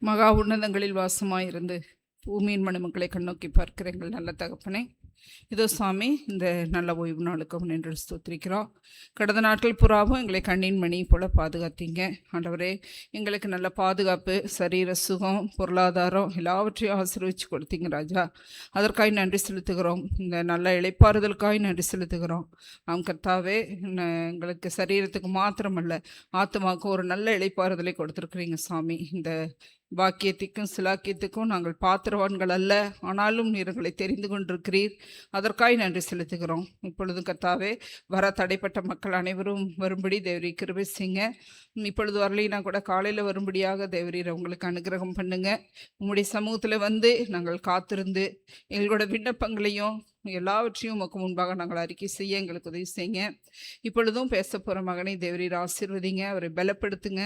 மகா உன்னதங்களில் வாசமாயிருந்து பூமியின் மணிமக்களை கண்ணோக்கி பார்க்கிற எங்கள் நல்ல தகப்பனே, இதோ சாமி, இந்த நல்ல ஓய்வு நாளுக்கு நின்று ஸ்தோத்திரிக்கிறோம். கடந்த நாட்கள் புறாவும் எங்களை கண்ணின் மணி போல் பாதுகாத்தீங்க ஆண்டவரே. எங்களுக்கு நல்ல பாதுகாப்பு, சரீர சுகம், பொருளாதாரம் எல்லாவற்றையும் ஆசீர்வதிச்சு கொடுத்தீங்க ராஜா. அதற்காக நன்றி செலுத்துகிறோம். இந்த நல்ல இளைப்பாறுதலுக்காக நன்றி செலுத்துகிறோம். நாம் கர்த்தாவே, எங்களுக்கு சரீரத்துக்கு மாத்திரமல்ல, ஆத்மாவுக்கும் ஒரு நல்ல இளைப்பாறுதலை கொடுத்துருக்குறீங்க சாமி. இந்த பாக்கியத்திற்கும் சிலாக்கியத்துக்கும் நாங்கள் பாத்திரவான்கள் அல்ல, ஆனாலும் நீர் எங்களை தெரிந்து கொண்டிருக்கிறீர். அதற்காக நன்றி செலுத்துகிறோம். இப்பொழுதும் கர்த்தாவே, வர தடைப்பட்ட மக்கள் அனைவரும் வரும்படி தேவரீ கிருபை செய்யுங்க. இப்பொழுது வரலைன்னா கூட காலையில் வரும்படியாக தேவரீர் உங்களுக்கு அனுகிரகம் பண்ணுங்க. உங்களுடைய சமூகத்தில் வந்து நாங்கள் காத்திருந்து எங்களோட விண்ணப்பங்களையும் எல்லாவற்றையும் உமக்கு முன்பாக நாங்கள் அறிக்கை செய்ய எங்களுக்கு உதவி செய்யுங்க. இப்பொழுதும் பேச போகிற மகனை தேவரீர் ஆசீர்வதிங்க, அவரை பலப்படுத்துங்க.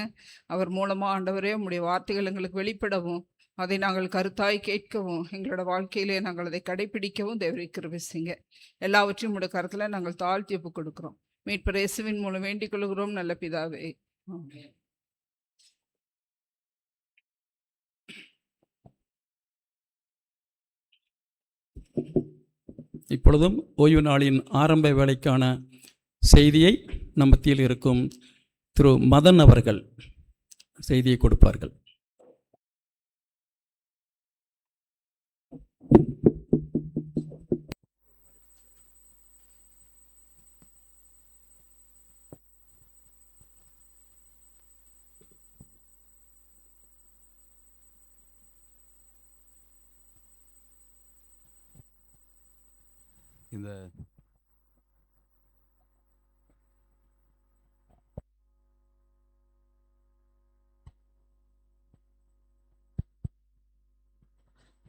அவர் மூலமாக ஆண்டவரே உம்முடைய வார்த்தைகள் எங்களுக்கு வெளிப்படவும், அதை நாங்கள் கருத்தாய் கேட்கவும், எங்களோட வாழ்க்கையிலே நாங்கள் அதை கடைபிடிக்கவும் தேவரீர் கிருபை செய்யுங்க. எல்லாவற்றையும் உங்களுடைய கருத்தில் நாங்கள் தாழ்த்தி ஒப்பு கொடுக்குறோம். மீட்பர் இயேசுவின் மூலம் வேண்டிக் கொள்கிறோம் நல்ல பிதாவே. இப்பொழுதும் ஓய்வு நாளின் ஆரம்ப வேலைக்கான செய்தியை நம் மத்தியில் இருக்கும் திரு மதன் அவர்கள் செய்தியை கொடுப்பார்கள்.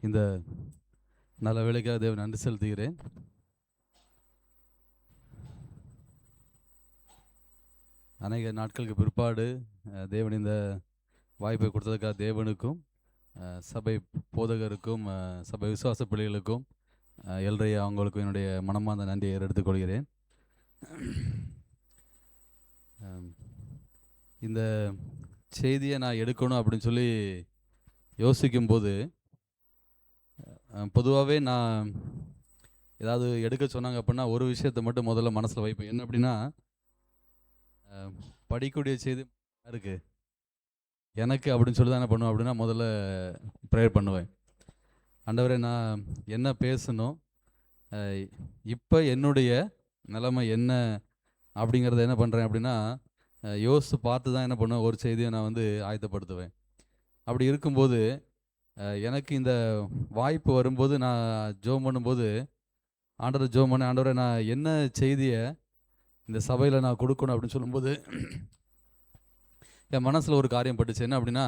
இந்த நல்ல வேலைக்காக தேவன் நன்றி செலுத்துகிறேன். அநேக நாட்களுக்கு பிற்பாடு தேவன் இந்த வாய்ப்பை கொடுத்ததுக்காக தேவனுக்கும் சபை போதகருக்கும் சபை விசுவாச பிள்ளைகளுக்கும் எல்றைய அவங்களுக்கும் என்னுடைய மனமார்ந்த நன்றியை எடுத்துக்கொள்கிறேன். இந்த செய்தியை நான் எடுக்கணும் அப்படின்னு சொல்லி யோசிக்கும்போது, பொதுவாகவே நான் ஏதாவது எடுக்க சொன்னாங்க அப்படின்னா ஒரு விஷயத்தை மட்டும் முதல்ல மனசில் வைப்பேன். என்ன அப்படின்னா, படிக்கக்கூடிய செய்தி இருக்குது எனக்கு அப்படின்னு சொல்லி தான் என்ன பண்ணுவேன் அப்படின்னா, முதல்ல ப்ரேயர் பண்ணுவேன். ஆண்டவரே, நான் என்ன பேசணும், இப்போ என்னுடைய நிலைமை என்ன அப்படிங்கிறத என்ன பண்ணுறேன் அப்படின்னா, யோசித்து பார்த்து தான் என்ன பண்ணுவேன், ஒரு செய்தியை நான் வந்து ஆயத்தப்படுத்துவேன். அப்படி இருக்கும்போது எனக்கு இந்த வாய்ப்பு வரும்போது நான் ஜெபம் பண்ணும்போது ஆண்டவரை ஜெபம் பண்ண, ஆண்டவரை நான் என்ன செய்தியை இந்த சபையில் நான் கொடுக்கணும் அப்படின்னு சொல்லும்போது என் மனசில் ஒரு காரியம் பட்டுச்சு. என்ன அப்படின்னா,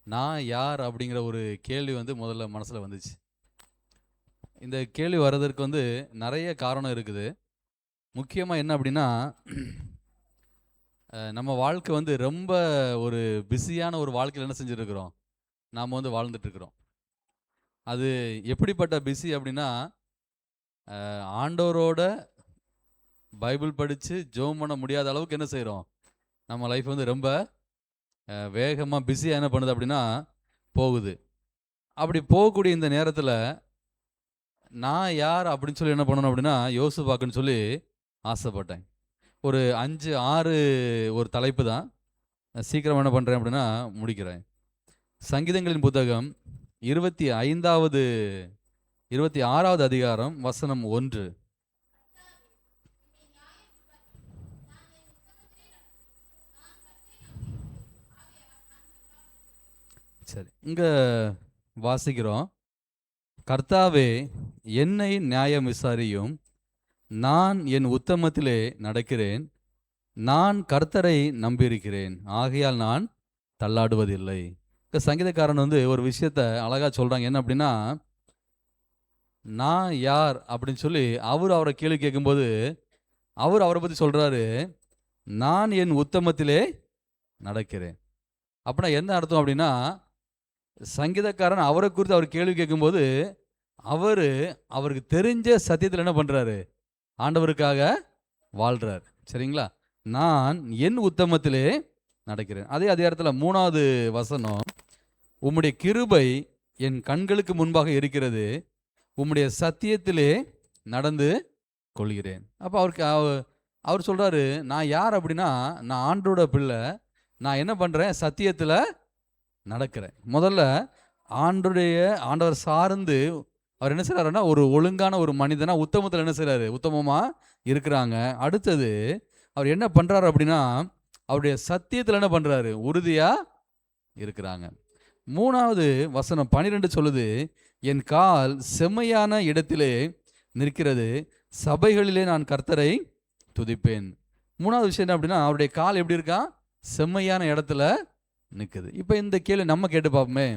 நான் யார் அப்படிங்கிற ஒரு கேள்வி வந்து முதல்ல மனசில் வந்துச்சு. இந்த கேள்வி வர்றதற்கு வந்து நிறைய காரணம் இருக்குது. முக்கியமாக என்ன அப்படின்னா, நம்ம வாழ்க்கை வந்து ரொம்ப ஒரு பிஸியான ஒரு வாழ்க்கையில் என்ன செஞ்சுருக்கிறோம், நாம் வந்து வாழ்ந்துட்டுருக்குறோம். அது எப்படிப்பட்ட பிஸி அப்படின்னா, ஆண்டவரோட பைபிள் படித்து ஜெபம் பண்ண முடியாத அளவுக்கு என்ன செய்கிறோம், நம்ம லைஃப் வந்து ரொம்ப வேகமாக பிஸியாக என்ன பண்ணுது அப்படின்னா போகுது. அப்படி போகக்கூடிய இந்த நேரத்தில் நான் யார் அப்படின்னு சொல்லி என்ன பண்ணணும் அப்படின்னா யோசிச்சு பார்க்கணுன்னு சொல்லி ஆசைப்பட்டேன். ஒரு 5-6 ஒரு தலைப்பு தான், சீக்கிரம் என்ன பண்ணுறேன் அப்படின்னா முடிக்கிறேன். சங்கீதங்களின் புத்தகம் 26வது அதிகாரம் வசனம் 1. சரி, இங்கே வாசிக்கிறோம். கர்த்தாவே, என்னை நியாயம் விசாரியும், நான் என் உத்தமத்திலே நடக்கிறேன். நான் கர்த்தரை நம்பியிருக்கிறேன், ஆகையால் நான் தள்ளாடுவதில்லை. சங்கீதக்காரன் வந்து ஒரு விஷயத்த அழகாக சொல்கிறாங்க. என்ன அப்படின்னா, நான் யார் அப்படின்னு சொல்லி அவரை கேள்வி கேட்கும்போது அவரை பற்றி சொல்கிறாரு, நான் என் உத்தமத்திலே நடக்கிறேன். அப்படின்னா என்ன அர்த்தம் அப்படின்னா, சங்கீதக்காரன் அவரை குறித்து அவர் கேள்வி கேட்கும்போது அவருக்கு தெரிஞ்ச சத்தியத்தில் என்ன பண்ணுறாரு, ஆண்டவருக்காக வாழ்கிறார். சரிங்களா? நான் என் உத்தமத்திலே நடக்கிறேன். அதே அதிகாரத்தில் 3வது வசனம், உம்முடைய கிருபை என் கண்களுக்கு முன்பாக இருக்கிறது, உம்முடைய சத்தியத்திலே நடந்து கொள்கிறேன். அப்போ அவர் சொல்கிறாரு, நான் யார் அப்படின்னா, நான் ஆண்டோட பிள்ளை, நான் என்ன பண்ணுறேன், சத்தியத்தில் நடக்கிறேன். முதல்ல ஆண்டவர் சார்ந்து அவர் என்ன செய்கிறாருன்னா, ஒரு ஒழுங்கான ஒரு மனிதனா உத்தமத்தில் என்ன செய்கிறாரு, உத்தமமாக இருக்கிறாங்க. அடுத்தது அவர் என்ன பண்ணுறாரு அப்படின்னா, அவருடைய சத்தியத்தில் என்ன பண்ணுறாரு, உறுதியாக இருக்கிறாங்க. 3வது வசனம் 12 சொல்லுது, என் கால் செம்மையான இடத்திலே நிற்கிறது, சபைகளிலே நான் கர்த்தரை துதிப்பேன். 3வது விஷயம் என்ன அப்படின்னா, அவருடைய கால் எப்படி இருக்கா, செம்மையான இடத்துல நிற்குது. இப்போ இந்த கேள்வி நம்ம கேட்டு பார்ப்போமே,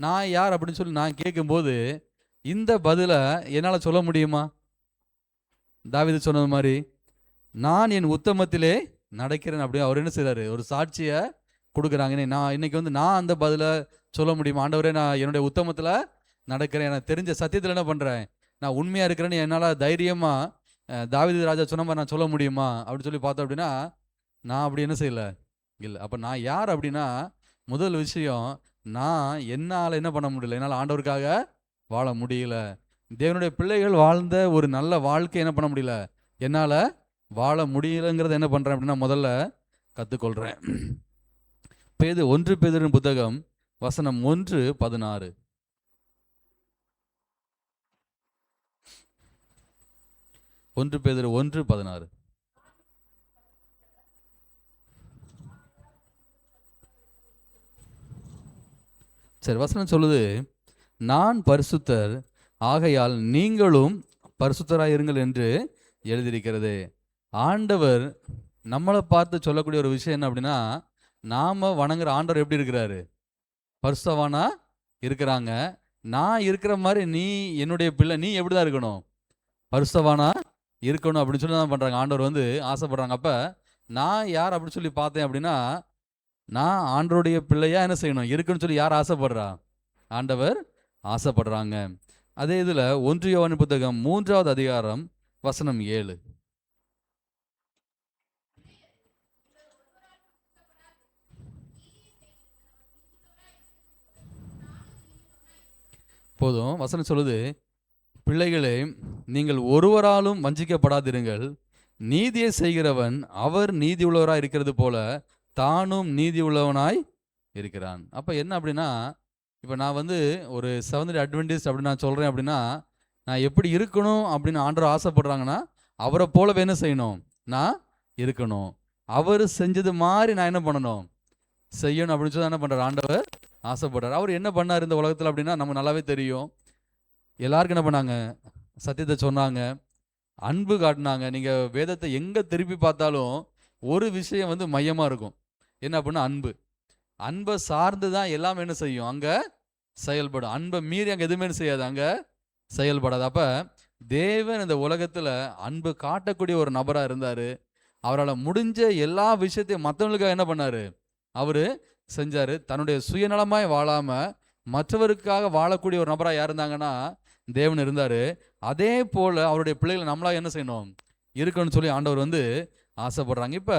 நான் யார் அப்படின்னு சொல்லி நான் கேட்கும்போது இந்த பதிலை என்னால் சொல்ல முடியுமா? தாவீது சொன்னது மாதிரி, நான் என் உத்தமத்திலே நடக்கிறேன் அப்படி அவர் என்ன செய்கிறாரு, ஒரு சாட்சியை கொடுக்குறாங்க. நான் இன்னைக்கு நான் அந்த பதிலை சொல்ல முடியுமா? ஆண்டவரே, நான் என்னுடைய உத்தமத்தில் நடக்கிறேன், எனக்கு தெரிஞ்ச சத்தியத்தில் என்ன பண்ணுறேன், நான் உண்மையாக இருக்கிறேன்னு என்னால் தைரியமாக தாவீது ராஜா சொன்ன மாதிரி நான் சொல்ல முடியுமா அப்படின்னு சொல்லி பார்த்தோம் அப்படின்னா, நான் அப்படி என்ன செய்யலை, இல்லை. அப்போ நான் யார் அப்படின்னா, முதல் விஷயம், நான் என்னால் என்ன பண்ண முடியல, என்னால் ஆண்டவருக்காக வாழ முடியல. தேவனுடைய பிள்ளைகள் வாழ்ந்த ஒரு நல்ல வாழ்க்கை என்ன பண்ண முடியல, என்னால் வாழ முடியலைங்கிறத என்ன பண்ணுறேன் அப்படின்னா முதல்ல கற்றுக்கொள்கிறேன். பேது 1 பேதுருவின் புத்தகம் வசனம் 1:16. 1 பேதுரு 1:16. சரி, வசனம் சொல்லுது, நான் பரிசுத்தர் ஆகையால் நீங்களும் பரிசுத்தராயிருங்கள் என்று எழுதியிருக்கிறது. ஆண்டவர் நம்மளை பார்த்து சொல்லக்கூடிய ஒரு விஷயம் என்ன அப்படின்னா, நாம் வணங்குற ஆண்டவர் எப்படி இருக்கிறாரு, பரிசுத்தவானா இருக்கிறாங்க. நான் இருக்கிற மாதிரி நீ என்னுடைய பிள்ளை, நீ எப்படி தான் இருக்கணும், பரிசுத்தவானா இருக்கணும் அப்படின்னு சொல்லி தான் பண்ணுறாங்க. ஆண்டவர் ஆசைப்படுறாங்க. அப்போ நான் யார் அப்படின்னு சொல்லி பார்த்தேன் அப்படின்னா, நான் ஆண்டவருடைய பிள்ளையா என்ன செய்யணும், இருக்குன்னு சொல்லி யார் ஆசைப்படுறா, ஆண்டவர் ஆசைப்படுறாங்க. அதே இதில் 1 யோவான் புத்தகம் 3வது அதிகாரம் வசனம் 7. போதும், வசனம் சொல்லுது, பிள்ளைகளே, நீங்கள் ஒருவராலும் வஞ்சிக்கப்படாதிருங்கள், நீதியை செய்கிறவன் அவர் நீதி உள்ளவராய் இருக்கிறது போல தானும் நீதி உள்ளவனாய் இருக்கிறான். அப்போ என்ன அப்படின்னா, இப்போ நான் ஒரு செவன்த் அட்வென்டிஸ்ட் அப்படின்னு நான் சொல்கிறேன் அப்படின்னா, நான் எப்படி இருக்கணும் அப்படின்னு ஆண்டவர் ஆசைப்படுறாங்கன்னா, அவரை போலவே என்ன செய்யணும், நான் இருக்கணும். அவர் செஞ்சது மாதிரி நான் என்ன பண்ணணும், செய்யணும் அப்படின்னு சொல்லி என்ன பண்ணுறார், ஆண்டவர் ஆசைப்படுறார். அவர் என்ன பண்ணார் இந்த உலகத்தில் அப்படின்னா நமக்கு நல்லாவே தெரியும். எல்லாருக்கும் என்ன பண்ணாங்க, சத்தியத்தை சொன்னாங்க, அன்பு காட்டினாங்க. நீங்கள் வேதத்தை எங்கே திருப்பி பார்த்தாலும் ஒரு விஷயம் மையமாக இருக்கும், என்ன அப்படின்னா அன்பு. அன்பை சார்ந்து தான் எல்லாமே என்ன செய்யும், அங்கே செயல்படும். அன்பை மீறி அங்கே எதுவுமே செய்யாது, அங்கே செயல்படாது. அப்போ தேவன் இந்த உலகத்தில் அன்பு காட்டக்கூடிய ஒரு நபராக இருந்தார். அவரால் முடிஞ்ச எல்லா விஷயத்தையும் மற்றவங்களுக்காக என்ன பண்ணார், அவர் செஞ்சார். தன்னுடைய சுயநலமாய் வாழாமல் மற்றவருக்காக வாழக்கூடிய ஒரு நபராக யார் இருந்தாங்கன்னா தேவன் இருந்தார். அதே போல் அவருடைய பிள்ளைகளை நம்மளாக என்ன செய்யணும், இருக்கணும்னு சொல்லி ஆண்டவர் ஆசைப்படுறாங்க. இப்போ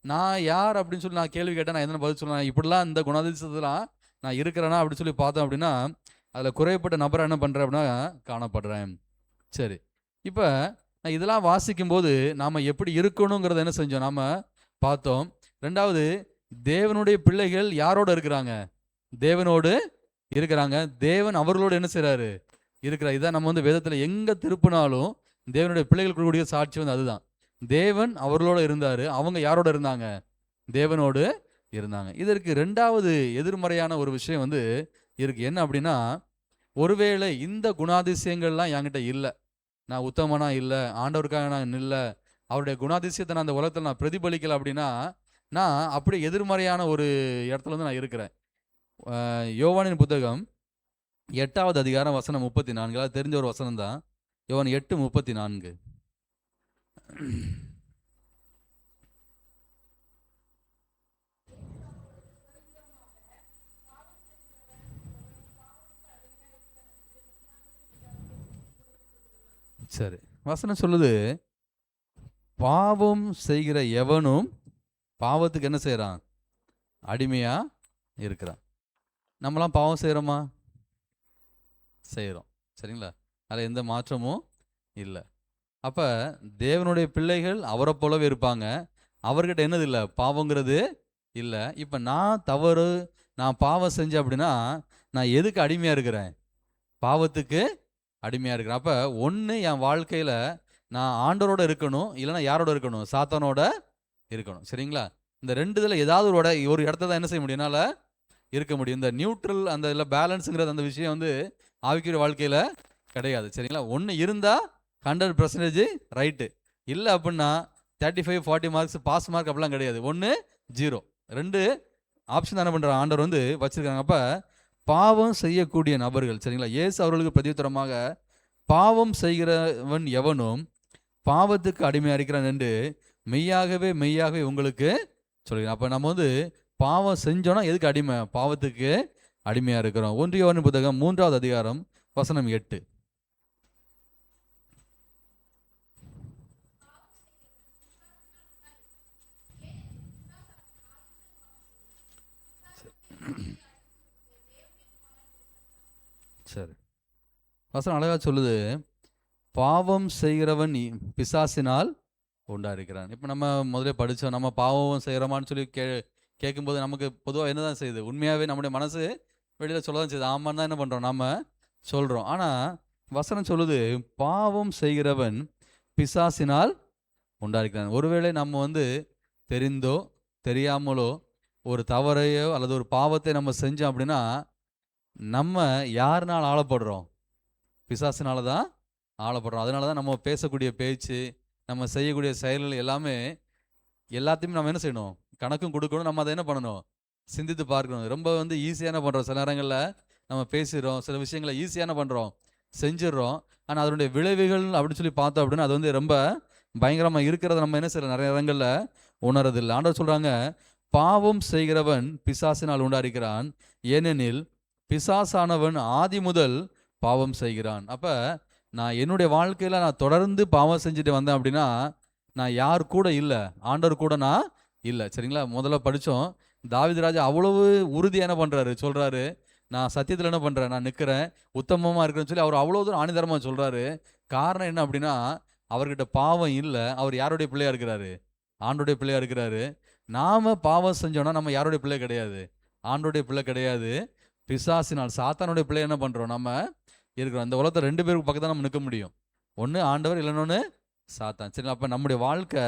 நான் யார் அப்படின்னு சொல்லி நான் கேள்வி கேட்டேன், நான் என்ன பதில் சொல்லலாம், இப்படிலாம் இந்த குணாதிசயத்தெல்லாம் நான் இருக்கிறேன்னா அப்படின்னு சொல்லி பார்த்தோம் அப்படின்னா அதில் குறையப்பட்ட நபரை என்ன பண்ணுறேன் அப்படின்னா காணப்படுறேன். சரி, இப்போ நான் இதெல்லாம் வாசிக்கும்போது நாம் எப்படி இருக்கணுங்கிறத என்ன செஞ்சோம், நாம் பார்த்தோம். ரெண்டாவது, தேவனுடைய பிள்ளைகள் யாரோடு இருக்கிறாங்க, தேவனோடு இருக்கிறாங்க. தேவன் அவர்களோடு என்ன செய்கிறாரு, இருக்கிறார். இதான் நம்ம வேதத்தில் எங்கே திருப்பினாலும் தேவனுடைய பிள்ளைகள் கூடிய சாட்சி அதுதான். தேவன் அவர்களோடு இருந்தார், அவங்க யாரோட இருந்தாங்க, தேவனோடு இருந்தாங்க. இதற்கு ரெண்டாவது எதிர்மறையான ஒரு விஷயம் இருக்கு. என்ன அப்படின்னா, ஒருவேளை இந்த குணாதிசயங்கள்லாம் என்கிட்ட இல்லை, நான் உத்தமனா இல்லை, ஆண்டவருக்காக நான் இல்லை, அவருடைய குணாதிசயத்தை நான் அந்த உலகத்தில் நான் பிரதிபலிக்கலை அப்படின்னா நான் அப்படி எதிர்மறையான ஒரு இடத்துல நான் இருக்கிறேன். யோவானின் புத்தகம் 8வது அதிகாரம் வசனம் 34, அது தெரிஞ்ச ஒரு வசனம் தான். யோவான் 8:34. சரி, வசனம் சொல்லுது, பாவம் செய்கிற எவனும் பாவத்துக்கு என்ன செய்கிறான், அடிமையாக இருக்கிறான். நம்மளாம் பாவம் செய்கிறோமா? செய்கிறோம். சரிங்களா? அதில் எந்த மாற்றமும் இல்லை. அப்போ தேவனுடைய பிள்ளைகள் அவரை போலவே இருப்பாங்க. அவர்கிட்ட என்னது இல்லை? பாவங்கிறது இல்லை. இப்போ நான் பாவம் செஞ்சேன் அப்படின்னா நான் எதுக்கு அடிமையாக இருக்கிறேன்? பாவத்துக்கு அடிமையாக இருக்கிறேன். அப்போ ஒன்று என் வாழ்க்கையில் நான் ஆண்டவரோட இருக்கணும், இல்லைன்னா யாரோட இருக்கணும்? சாத்தானோட இருக்கணும். சரிங்களா? இந்த ரெண்டு இதில் ஏதாவது ஒரு இடத்த தான் என்ன செய்ய முடியும்? என்னால் இருக்க முடியும். இந்த நியூட்ரல் அந்த இல்லை பேலன்ஸுங்கிறது அந்த விஷயம் வந்து ஆவிக்குரிய வாழ்க்கையில் கிடையாது. சரிங்களா? ஒன்று இருந்தால் 100% ரைட்டு, இல்லை அப்படின்னா 35 40 மார்க்ஸ் பாஸ் மார்க் அப்படிலாம் கிடையாது. 1 0 2 ஆப்ஷன் தானே பண்ணுற ஆண்டவர் வந்து வச்சுருக்காங்க. அப்போ பாவம் செய்யக்கூடிய நபர்கள், சரிங்களா, இயேசு அவர்களுக்கு பிரதியுத்தரமாக பாவம் செய்கிறவன் எவனும் பாவத்துக்கு அடிமையாக இருக்கிறான் என்று மெய்யாகவே மெய்யாகவே உங்களுக்கு சொல்கிறேன். அப்போ நம்ம வந்து பாவம் செஞ்சோன்னா எதுக்கு அடிமை? பாவத்துக்கு அடிமையாக இருக்கிறோம். 1 யோவான் புத்தகம் 3வது அதிகாரம் வசனம் 8. சரி, வசனம் அழகாக சொல்லுது, பாவம் செய்கிறவன் பிசாசினால் உண்டாயிருக்கிறான். இப்போ நம்ம முதல்ல படித்தோம், நம்ம பாவம் செய்கிறோமான்னு சொல்லி கேட்கும்போது நமக்கு பொதுவாக என்ன தான் செய்யுது? உண்மையாகவே நம்முடைய மனசு வெளியில் சொல்ல தான் செய்யுது. ஆமான்னு தான் என்ன பண்ணுறோம்? நம்ம சொல்கிறோம். ஆனால் வசனம் சொல்லுது, பாவம் செய்கிறவன் பிசாசினால் உண்டாயிருக்கிறான். ஒருவேளை நம்ம வந்து தெரிந்தோ தெரியாமலோ ஒரு தவறையோ அல்லது ஒரு பாவத்தை நம்ம செஞ்சோம் அப்படின்னா நம்ம யாருனால் ஆளப்படுறோம்? பிசாசினால தான் ஆளப்படுறோம். அதனால தான் நம்ம பேசக்கூடிய பேச்சு, நம்ம செய்யக்கூடிய செயல்கள் எல்லாத்தையுமே நம்ம என்ன செய்யணும்? கணக்கும் கொடுக்கணும். நம்ம அதை என்ன பண்ணணும்? சிந்தித்து பார்க்கணும். ரொம்ப வந்து ஈஸியான பண்ணுறோம். சில நேரங்களில் நம்ம பேசுகிறோம், சில விஷயங்களை ஈஸியான பண்ணுறோம், செஞ்சிடறோம். ஆனால் அதனுடைய விளைவுகள் அப்படின்னு சொல்லி பார்த்தோம் அப்படின்னா அது வந்து ரொம்ப பயங்கரமாக இருக்கிறத நம்ம என்ன செய்யறோம்? நிறைய இடங்களில் உணரதில்லை. ஆண்டவர் சொல்கிறாங்க, பாவம் செய்கிறவன் பிசாசினால் உண்டாயிருக்கிறான், ஏனெனில் பிசாசானவன் ஆதி முதல் பாவம் செய்கிறான். அப்போ நான் என்னுடைய வாழ்க்கையில் நான் தொடர்ந்து பாவம் செஞ்சுட்டு வந்தேன் அப்படின்னா நான் யார் கூட இல்லை? ஆண்டவர் கூட நான் இல்லை. சரிங்களா? முதல்ல படித்தோம், தாவீது ராஜா அவ்வளவு உறுதியாக என்ன பண்ணுறாரு? சொல்கிறாரு, நான் சத்தியத்தில் என்ன பண்ணுறேன்? நான் நிற்கிறேன், உத்தமமாக இருக்கிறேன்னு சொல்லி அவர் அவ்வளோ தூரம் ஆணிதரமாக சொல்கிறாரு. காரணம் என்ன அப்படின்னா அவர்கிட்ட பாவம் இல்லை. அவர் யாருடைய பிள்ளையாக இருக்கிறாரு? ஆண்டோடைய பிள்ளையாக இருக்கிறாரு. நாம் பாவம் செஞ்சோன்னா நம்ம யாருடைய பிள்ளை கிடையாது? ஆண்டோடைய பிள்ளை கிடையாது, பிசாசினால் சாத்தானுடைய பிள்ளை என்ன பண்ணுறோம்? நம்ம இருக்கிறோம். அந்த உலகத்தை 2 பேருக்கு பக்கத்தில் நம்ம நிற்க முடியும். ஒன்று ஆண்டவர், இல்லைன்னு சாத்தான். சரி, அப்போ நம்முடைய வாழ்க்கை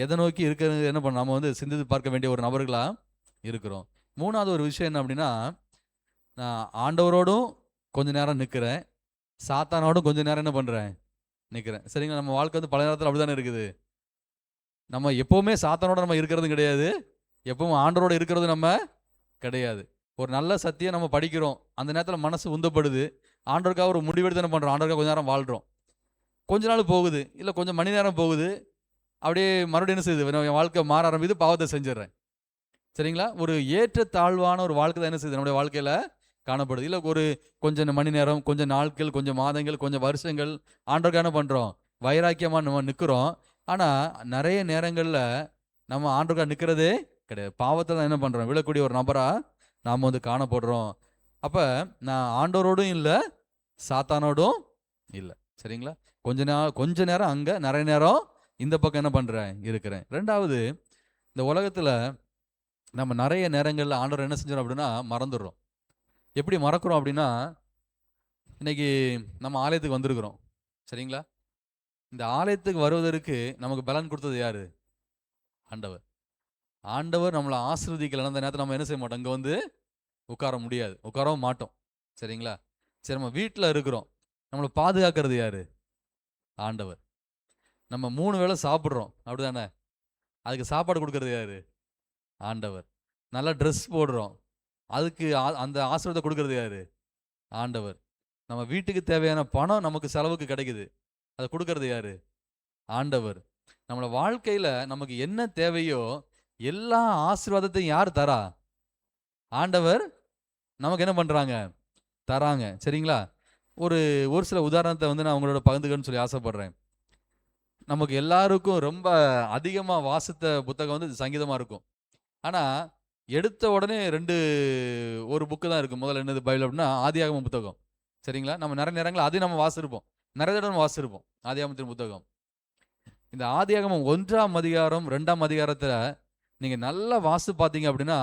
எதை நோக்கி இருக்கிறது என்ன பண்ண நம்ம வந்து சிந்தித்து பார்க்க வேண்டிய ஒரு நபர்களாக இருக்கிறோம். 3வது ஒரு விஷயம் என்ன அப்படின்னா, நான் ஆண்டவரோடும் கொஞ்ச நேரம் நிற்கிறேன், சாத்தானோடும் கொஞ்ச நேரம் என்ன பண்ணுறேன்? நிற்கிறேன். சரிங்களா? நம்ம வாழ்க்கை வந்து பல நேரத்தில் அப்படி தானே இருக்குது. நம்ம எப்போவுமே சாத்தானோட நம்ம இருக்கிறது கிடையாது, எப்பவும் ஆண்டவரோட இருக்கிறது நம்ம கிடையாது. ஒரு நல்ல சத்தியம் நம்ம படிக்கிறோம், அந்த நேரத்தில் மனசு உந்தப்படுது, ஆண்டவருக்காக ஒரு முடிவெடுத்து என்ன பண்ணுறோம்? ஆண்டவருக்காக கொஞ்ச நேரம் வாழ்கிறோம். கொஞ்ச நாள் போகுது, இல்லை கொஞ்சம் மணி நேரம் போகுது, அப்படியே மறுபடியும் என்ன செய்யுது? என் வாழ்க்கை மாற ஆரம்பிக்குது, பாவத்தை செஞ்சிடறேன். சரிங்களா? ஒரு ஏற்ற தாழ்வான ஒரு வாழ்க்கை தான் என்ன செய்யுது நம்முடைய வாழ்க்கையில் காணப்படுது. இல்லை ஒரு கொஞ்சம் மணி நேரம், கொஞ்சம் நாட்கள், கொஞ்சம் மாதங்கள், கொஞ்சம் வருஷங்கள் ஆண்டவருக்காக என்ன பண்ணுறோம்? வைராக்கியமாக நம்ம நிற்கிறோம். ஆனால் நிறைய நேரங்களில் நம்ம ஆண்டவருக்காக நிற்கிறதே கிடையாது. பாவத்தை தான் என்ன பண்ணுறோம்? விழக்கூடிய ஒரு நபராக நாம் வந்து காணப்படுறோம். அப்போ நான் ஆண்டவரோடும் இல்லை, சாத்தானோடும் இல்லை. சரிங்களா? கொஞ்ச நேரம் அங்கே, நிறைய நேரம் இந்த பக்கம் என்ன பண்ணுறேன்? இருக்கிறேன். 2வது, இந்த உலகத்தில் நம்ம நிறைய நேரங்களில் ஆண்டவர் என்ன செஞ்சோம் அப்படின்னா மறந்துடுறோம். எப்படி மறக்கிறோம் அப்படின்னா, இன்னைக்கு நம்ம ஆலயத்துக்கு வந்திருக்கிறோம். சரிங்களா? இந்த ஆலயத்துக்கு வருவதற்கு நமக்கு பலன் கொடுத்தது யாரு? ஆண்டவர். ஆண்டவர் நம்மளை ஆசீர்வதிக்கலைன்னா அந்த நேரத்தில் நம்ம என்ன செய்ய மாட்டோம்? அங்கே வந்து உட்கார முடியாது, உட்காரவும் மாட்டோம். சரிங்களா? சரி, நம்ம வீட்டில் இருக்கிறோம், நம்மளை பாதுகாக்கிறது யாரு? ஆண்டவர். நம்ம 3 வேளை சாப்பிட்றோம், அப்படிதானே? அதுக்கு சாப்பாடு கொடுக்கறது யாரு? ஆண்டவர். நல்லா ட்ரெஸ் போடுறோம், அதுக்கு அந்த ஆசீர்வாதத்தை கொடுக்கறது யாரு? ஆண்டவர். நம்ம வீட்டுக்கு தேவையான பணம் நமக்கு செலவுக்கு கிடைக்குது, அதை கொடுக்கறது யாரு? ஆண்டவர். நம்மளோட வாழ்க்கையில் நமக்கு என்ன தேவையோ எல்லா ஆசீர்வாதத்தையும் யார் தரா? ஆண்டவர் நமக்கு என்ன பண்ணுறாங்க? தராங்க. சரிங்களா? ஒரு சில உதாரணத்தை வந்து நான் உங்களோட பகிர்ந்துக்கன்னு சொல்லி ஆசைப்படுறேன். நமக்கு எல்லாருக்கும் ரொம்ப அதிகமாக வாசித்த புத்தகம் வந்து சங்கீதமாக இருக்கும். ஆனால் எடுத்த உடனே ஒரு புக்கு தான் இருக்குது. முதல்ல என்னது பைபிள் அப்படின்னா ஆதியாகமம் புத்தகம். சரிங்களா? நம்ம நிறைய நேரங்கள் அதையும் நம்ம வாசிருப்போம், நிறைய தடவை நம்ம வாசிருப்போம் ஆதியாகமத்தின் புத்தகம். இந்த ஆதியாகமம் 1ஆம் அதிகாரம் 2ஆம் அதிகாரத்தில் நீங்கள் நல்லா வாசி பார்த்தீங்க அப்படின்னா,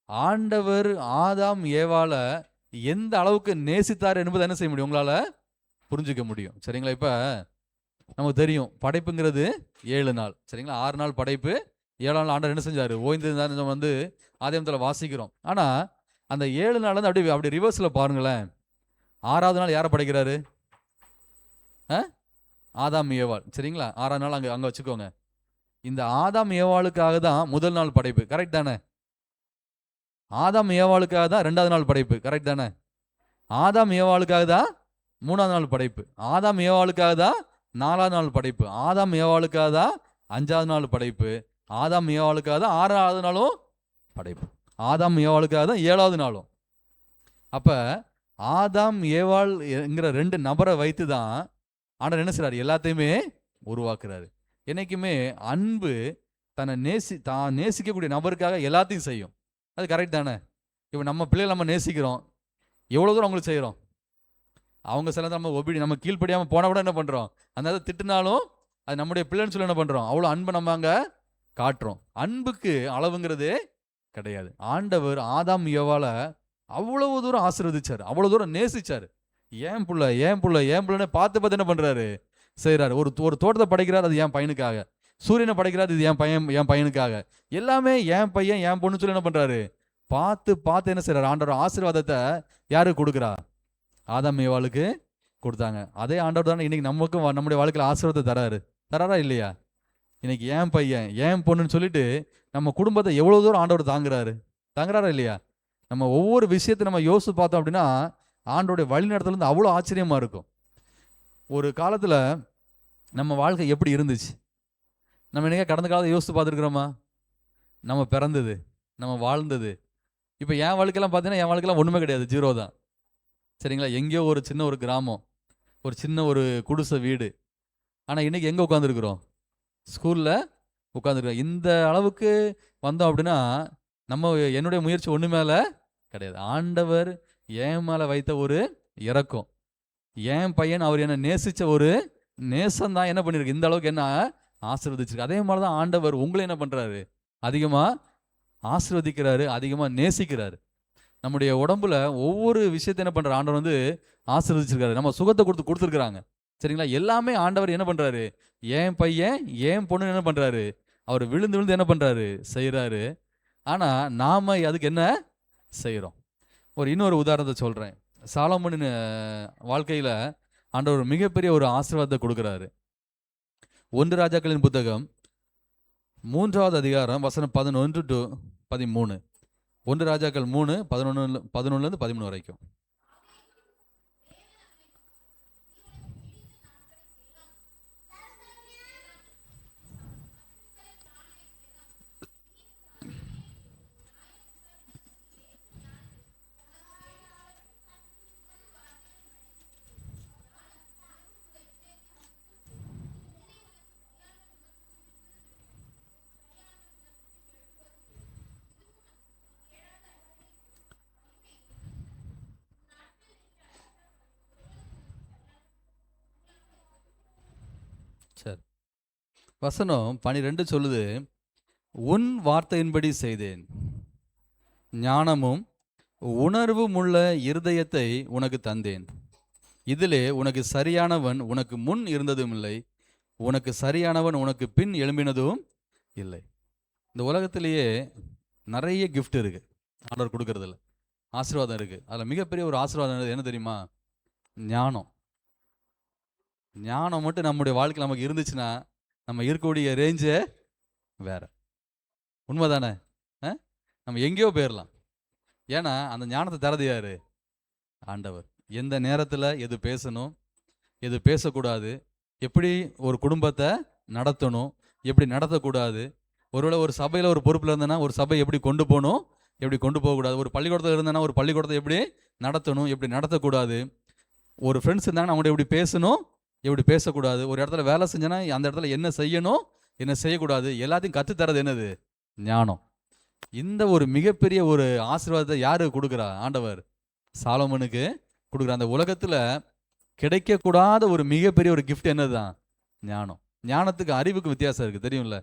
ஆண்டவர் ஆதாம் ஏவாள எந்த அளவுக்கு நேசித்தார் என்பதை என்ன செய்ய முடியும், உங்களால் புரிஞ்சுக்க முடியும். சரிங்களா? இப்போ நமக்கு தெரியும் படைப்புங்கிறது 7 நாள். சரிங்களா? 6 நாள் படைப்பு, 7ஆம் நாள் ஆண்டவர் என்ன செஞ்சார், ஓய்ந்திருந்தார். நம்ம வந்து ஆதியாகமத்தில் வாசிக்கிறோம். ஆனால் அந்த 7 நாள் வந்து அப்படி ரிவர்ஸில் பாருங்களேன். 6ஆவது நாள் யாரை படைக்கிறாரு? ஆதாம் ஏவாள். சரிங்களா? 6ஆம் நாள் அங்கே வச்சுக்கோங்க. இந்த ஆதாம் ஏவாளுக்காக தான் முதல் நாள் படைப்பு, கரெக்ட் தானே? ஆதாம் ஏவாளுக்காக தான் 2ஆவது நாள் படைப்பு, கரெக்ட் தானே? ஆதாம் ஏவாளுக்காக தான் 3ஆவது நாள் படைப்பு, ஆதாம் ஏவாளுக்காக தான் 4ஆவது நாள் படைப்பு, ஆதாம் ஏவாளுக்காக தான் 5ஆவது நாள் படைப்பு, ஆதாம் ஏவாளுக்காக தான் 6ஆவது நாளும் படைப்பு, ஆதாம் ஏவாளுக்காக தான் 7ஆவது நாளும். அப்போ ஆதாம் ஏவாள் என்கிற 2 நபரை வைத்து தான் ஆண்டவர் என்ன செய்றாரு, எல்லாத்தையுமே உருவாக்குறாரு. என்னைக்குமே அன்பு தான் நேசிக்கக்கூடிய நபருக்காக எல்லாத்தையும் செய்யும். அது கரெக்ட் தானே? இப்போ நம்ம பிள்ளைகளை நம்ம நேசிக்கிறோம், எவ்வளோ தூரம் அவங்களுக்கு செய்கிறோம். அவங்க சில நம்ம கீழ்ப்படியாமல் போனால் கூட என்ன பண்ணுறோம், அந்த அதை திட்டுனாலும் அது நம்முடைய பிள்ளைன்னு சொல்லி என்ன பண்ணுறோம், அவ்வளோ அன்பை நம்ம அங்கே காட்டுறோம். அன்புக்கு அளவுங்கிறது கிடையாது. ஆண்டவர் ஆதாம் ஏவாளை அவ்வளவு தூரம் ஆசீர்வதிச்சார், அவ்வளோ தூரம் நேசிச்சார். ஏன் புள்ளன்னு பார்த்து என்ன பண்ணுறாரு, செய்கிறாரு. ஒரு தோட்டத்தை படைக்கிறார், அது என் பையனுக்காக. சூரியனை படைக்கிறார், இது என் பையனுக்காக. எல்லாமே என் பையன் என் பொண்ணு சொல்லி என்ன பண்ணுறாரு, பார்த்து என்ன செய்கிறார். ஆண்டவர் ஆசீர்வாதத்தை யாருக்கு கொடுக்குறா, ஆதாம் ஏவாளுக்கு கொடுத்தாங்க. அதே ஆண்டவர் தானே இன்னைக்கு நமக்கும் நம்முடைய வாழ்க்கையில் ஆசீர்வாதத்தை தராரா இல்லையா? இன்னைக்கு என் பையன் என் பொண்ணுன்னு சொல்லிட்டு நம்ம குடும்பத்தை எவ்வளோ தூரம் ஆண்டவர் தாங்குறாரா இல்லையா? நம்ம ஒவ்வொரு விஷயத்தை நம்ம யோசித்து பார்த்தோம் அப்படின்னா ஆண்டோடைய வழிநடத்தல் அவ்வளோ ஆச்சரியமாக இருக்கும். ஒரு காலத்தில் நம்ம வாழ்க்கை எப்படி இருந்துச்சு, நம்ம என்னைக்கா கடந்த காலத்தை யோசித்து பார்த்துருக்குறோமா? நம்ம பிறந்தது, நம்ம வாழ்ந்தது. இப்போ என் வாழ்க்கையெல்லாம் பார்த்தீங்கன்னா என் வாழ்க்கையெல்லாம் ஒன்றுமே கிடையாது, 0 தான். சரிங்களா? எங்கேயோ ஒரு சின்ன கிராமம், ஒரு சின்ன குடிசை வீடு. ஆனால் இன்றைக்கி எங்கே உட்காந்துருக்குறோம், ஸ்கூலில் உட்காந்துருக்குறோம். இந்த அளவுக்கு வந்தோம் அப்படின்னா என்னுடைய முயற்சி ஒன்று மேலே கிடையாது. ஆண்டவர் என் மேலே வைத்த ஒரு இரக்கம், என் பையன் அவர் என்னை நேசித்த ஒரு நேசம் தான் என்ன பண்ணியிருக்கு, இந்த அளவுக்கு என்ன ஆசீர்வதிச்சிருக்கு. அதே மாதிரி தான் ஆண்டவர் உங்களை என்ன பண்ணுறாரு, அதிகமாக ஆசீர்வதிக்கிறாரு, அதிகமாக நேசிக்கிறாரு. நம்முடைய உடம்புல ஒவ்வொரு விஷயத்தை என்ன பண்ணுறாரு, ஆண்டவர் வந்து ஆசீர்வதிச்சிருக்காரு. நம்ம சுகத்தை கொடுத்துருக்குறாங்க. சரிங்களா? எல்லாமே ஆண்டவர் என்ன பண்ணுறாரு, என் பையன் என் பொண்ணு என்ன பண்ணுறாரு, அவர் விழுந்து என்ன பண்ணுறாரு, செய்கிறாரு. ஆனால் நாம் அதுக்கு என்ன செய்கிறோம்? இன்னொரு உதாரணத்தை சொல்கிறேன். சாலமோனின் வாழ்க்கையில் ஆண்டவர் மிகப்பெரிய ஒரு ஆசீர்வாதத்தை கொடுக்குறாரு. 1 ராஜாக்களின் புத்தகம் 3ஆவது அதிகாரம் வசனம் 11 to 13. 1 ராஜாக்கள் 3 11 13 வரைக்கும். சரி, வசனம் 12 சொல்லுது, உன் வார்த்தையின்படி செய்தேன், ஞானமும் உணர்வும் உள்ள இருதயத்தை உனக்கு தந்தேன். இதிலே உனக்கு சரியானவன் உனக்கு முன் இருந்ததும் இல்லை, உனக்கு சரியானவன் உனக்கு பின் எழும்பினதும் இல்லை. இந்த உலகத்திலேயே நிறைய கிஃப்ட் இருக்கு ஆண்டவர் கொடுக்கறதுல, ஆசீர்வாதம் இருக்கு. அதில் மிகப்பெரிய ஒரு ஆசீர்வாதம் என்ன தெரியுமா? ஞானம். ஞானம் மட்டும் நம்முடைய வாழ்க்கையில் நமக்கு இருந்துச்சுன்னா நம்ம இருக்கக்கூடிய ரேஞ்சே வேற. உண்மைதானே? நம்ம எங்கேயோ போயிடலாம். ஏன்னா அந்த ஞானத்தை தரது யாரு? ஆண்டவர். எந்த நேரத்தில் எது பேசணும், எது பேசக்கூடாது, எப்படி ஒரு குடும்பத்தை நடத்தணும், எப்படி நடத்தக்கூடாது, ஒருவேளை ஒரு சபையில் ஒரு பொறுப்பில் இருந்தேன்னா ஒரு சபை எப்படி கொண்டு போகணும், எப்படி கொண்டு போகக்கூடாது, ஒரு பள்ளிக்கூடத்தில் இருந்தேன்னா ஒரு பள்ளிக்கூடத்தை எப்படி நடத்தணும், எப்படி நடத்தக்கூடாது, ஒரு ஃப்ரெண்ட்ஸ் இருந்தாங்கன்னா அவங்கள்ட்ட எப்படி பேசணும், எப்படி பேசக்கூடாது, ஒரு இடத்துல வேலை செஞ்சேன்னா அந்த இடத்துல என்ன செய்யணும், என்ன செய்யக்கூடாது, எல்லாத்தையும் கற்றுத்தரது என்னது? ஞானம். இந்த ஒரு மிகப்பெரிய ஒரு ஆசீர்வாதத்தை யாரு கொடுக்குறா? ஆண்டவர் சாலமோனுக்கு கொடுக்குற. அந்த உலகத்துல கிடைக்கக்கூடாத ஒரு மிகப்பெரிய ஒரு கிஃப்ட் என்னதுதான்? ஞானம். ஞானத்துக்கு அறிவுக்கு வித்தியாசம் இருக்கு, தெரியும்ல?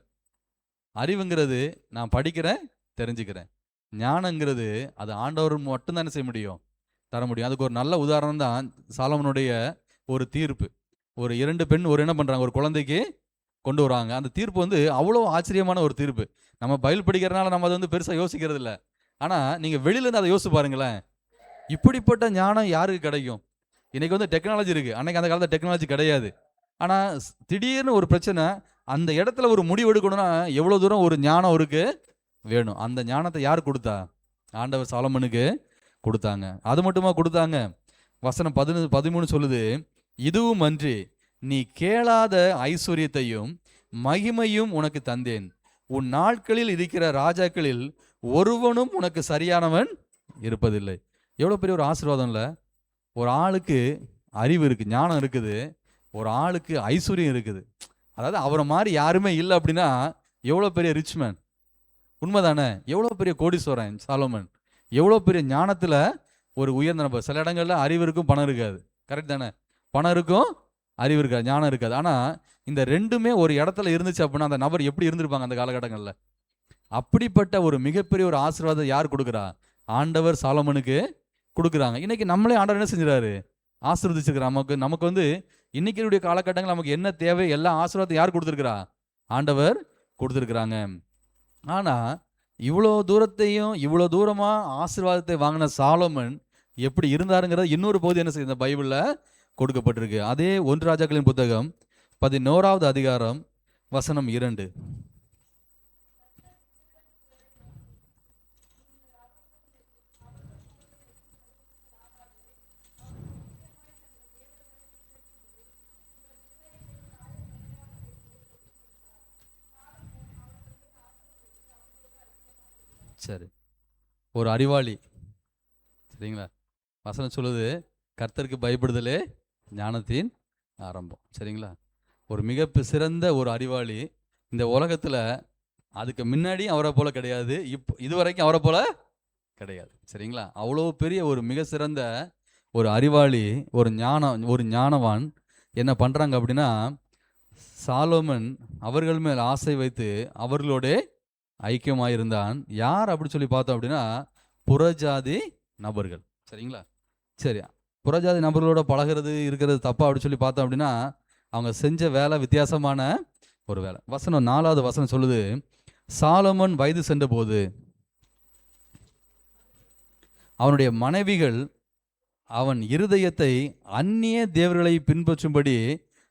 அறிவுங்கிறது நான் படிக்கிறேன், தெரிஞ்சுக்கிறேன். ஞானங்கிறது அது ஆண்டவர் மட்டும்தான் என்ன செய்ய முடியும்? தர முடியும். அதுக்கு ஒரு நல்ல உதாரணம் தான் சாலமோனுடைய ஒரு தீர்ப்பு. ஒரு 2 பெண் ஒரு என்ன பண்றாங்க, ஒரு குழந்தைக்கு கொண்டு வராங்க. அந்த தீர்ப்பு வந்து அவ்வளோ ஆச்சரியமான ஒரு தீர்ப்பு. நம்ம பைபிள் படிக்கிறனால நம்ம அதை வந்து பெருசாக யோசிக்கிறது இல்லை. ஆனால் நீங்கள் வெளியிலேருந்து அதை யோசிச்சு பாருங்களேன். இப்படிப்பட்ட ஞானம் யாருக்கு கிடைக்கும்? இன்னைக்கு வந்து டெக்னாலஜி இருக்குது, அன்னைக்கு அந்த காலத்தில் டெக்னாலஜி கிடையாது. ஆனால் திடீர்னு ஒரு பிரச்சனை, அந்த இடத்துல ஒரு முடிவு எடுக்கணும்னா எவ்வளோ தூரம் ஒரு ஞானம் அவருக்கு வேணும். அந்த ஞானத்தை யார் கொடுத்தா? ஆண்டவர் சாலமோனுக்கு கொடுத்தாங்க. அது மட்டுமா கொடுத்தாங்க? வசனம் 13 சொல்லுது, இதுவும் அன்றி நீ கேளாத ஐஸ்வர்யத்தையும் மகிமையும் உனக்கு தந்தேன். உன் நாட்களில் இருக்கிற ராஜாக்களில் ஒருவனும் உனக்கு சரியானவன் இருப்பதில்லை. எவ்வளோ பெரிய ஒரு ஆசீர்வாதம் இல்லை? ஒரு ஆளுக்கு அறிவு இருக்குது, ஞானம் இருக்குது, ஒரு ஆளுக்கு ஐஸ்வர்யம் இருக்குது. அதாவது அவரை மாதிரி யாருமே இல்லை அப்படின்னா எவ்வளோ பெரிய ரிச்மேன், உண்மைதானே? எவ்வளோ பெரிய கோடீஸ்வரன் சாலமன், எவ்வளோ பெரிய ஞானத்தில் ஒரு உயர்ந்த நபர். சில இடங்களில் அறிவு இருக்கும், பணம் இருக்காது. கரெக்ட் தானே? பணம் இருக்கும், அறிவு இருக்காது, ஞானம் இருக்காது. ஆனால் இந்த ரெண்டுமே ஒரு இடத்துல இருந்துச்சு அப்படின்னா அந்த நபர் எப்படி இருந்திருப்பாங்க அந்த காலகட்டங்களில்? அப்படிப்பட்ட ஒரு மிகப்பெரிய ஒரு ஆசீர்வாதம் யார் கொடுக்குறா? ஆண்டவர் சாலமனுக்கு கொடுக்குறாங்க. இன்னைக்கு நம்மளே ஆண்டவர் என்ன செஞ்சுறாரு? ஆசீர்வதிச்சிருக்கிறார். நமக்கு வந்து இன்னைக்கு காலகட்டங்கள் நமக்கு என்ன தேவை, எல்லா ஆசீர்வாதத்தையும் யார் கொடுத்துருக்கிறா? ஆண்டவர் கொடுத்துருக்குறாங்க. ஆனால் இவ்வளோ தூரத்தையும் இவ்வளோ தூரமாக ஆசீர்வாதத்தை வாங்கின சாலமன் எப்படி இருந்தாருங்கிறத இன்னொரு பகுதி என்ன செய்யுது, இந்த பைபிளில் கொடுக்கப்பட்டிருக்கு. அதே 1 ராஜாக்களின் புத்தகம் 11வது அதிகாரம் வசனம் 2. சரி, ஒரு அறிவாளி, சரிங்களா? வசனம் சொல்லுது, கர்த்தருக்கு பயப்படுதலே ஞானத்தின் ஆரம்பம். சரிங்களா? ஒரு மிக சிறந்த ஒரு அறிவாளி இந்த உலகத்தில். அதுக்கு முன்னாடி அவரை போல கிடையாது, இது வரைக்கும் அவரை போல கிடையாது. சரிங்களா? அவ்வளோ பெரிய ஒரு மிக சிறந்த ஒரு அறிவாளி, ஒரு ஞானவான் என்ன பண்ணுறாங்க அப்படின்னா, சாலோமன் அவர்கள் மேல் ஆசை வைத்து அவர்களோட ஐக்கியமாயிருந்தான். யார் அப்படி சொல்லி பார்த்தோம் அப்படின்னா, புறஜாதி நபர்கள். சரிங்களா? சரி, புறஜாதி நபர்களோட பழகிறது இருக்கிறது தப்பா அப்படி சொல்லி பார்த்தோம் அப்படின்னா, அவங்க செஞ்ச வேலை வித்தியாசமான ஒரு வேலை. வசனம் 4வது வசனம் சொல்லுது, சாலமோன் வயது சென்ற போது அவனுடைய மனைவிகள் அவன் இருதயத்தை அந்நிய தேவர்களை பின்பற்றும்படி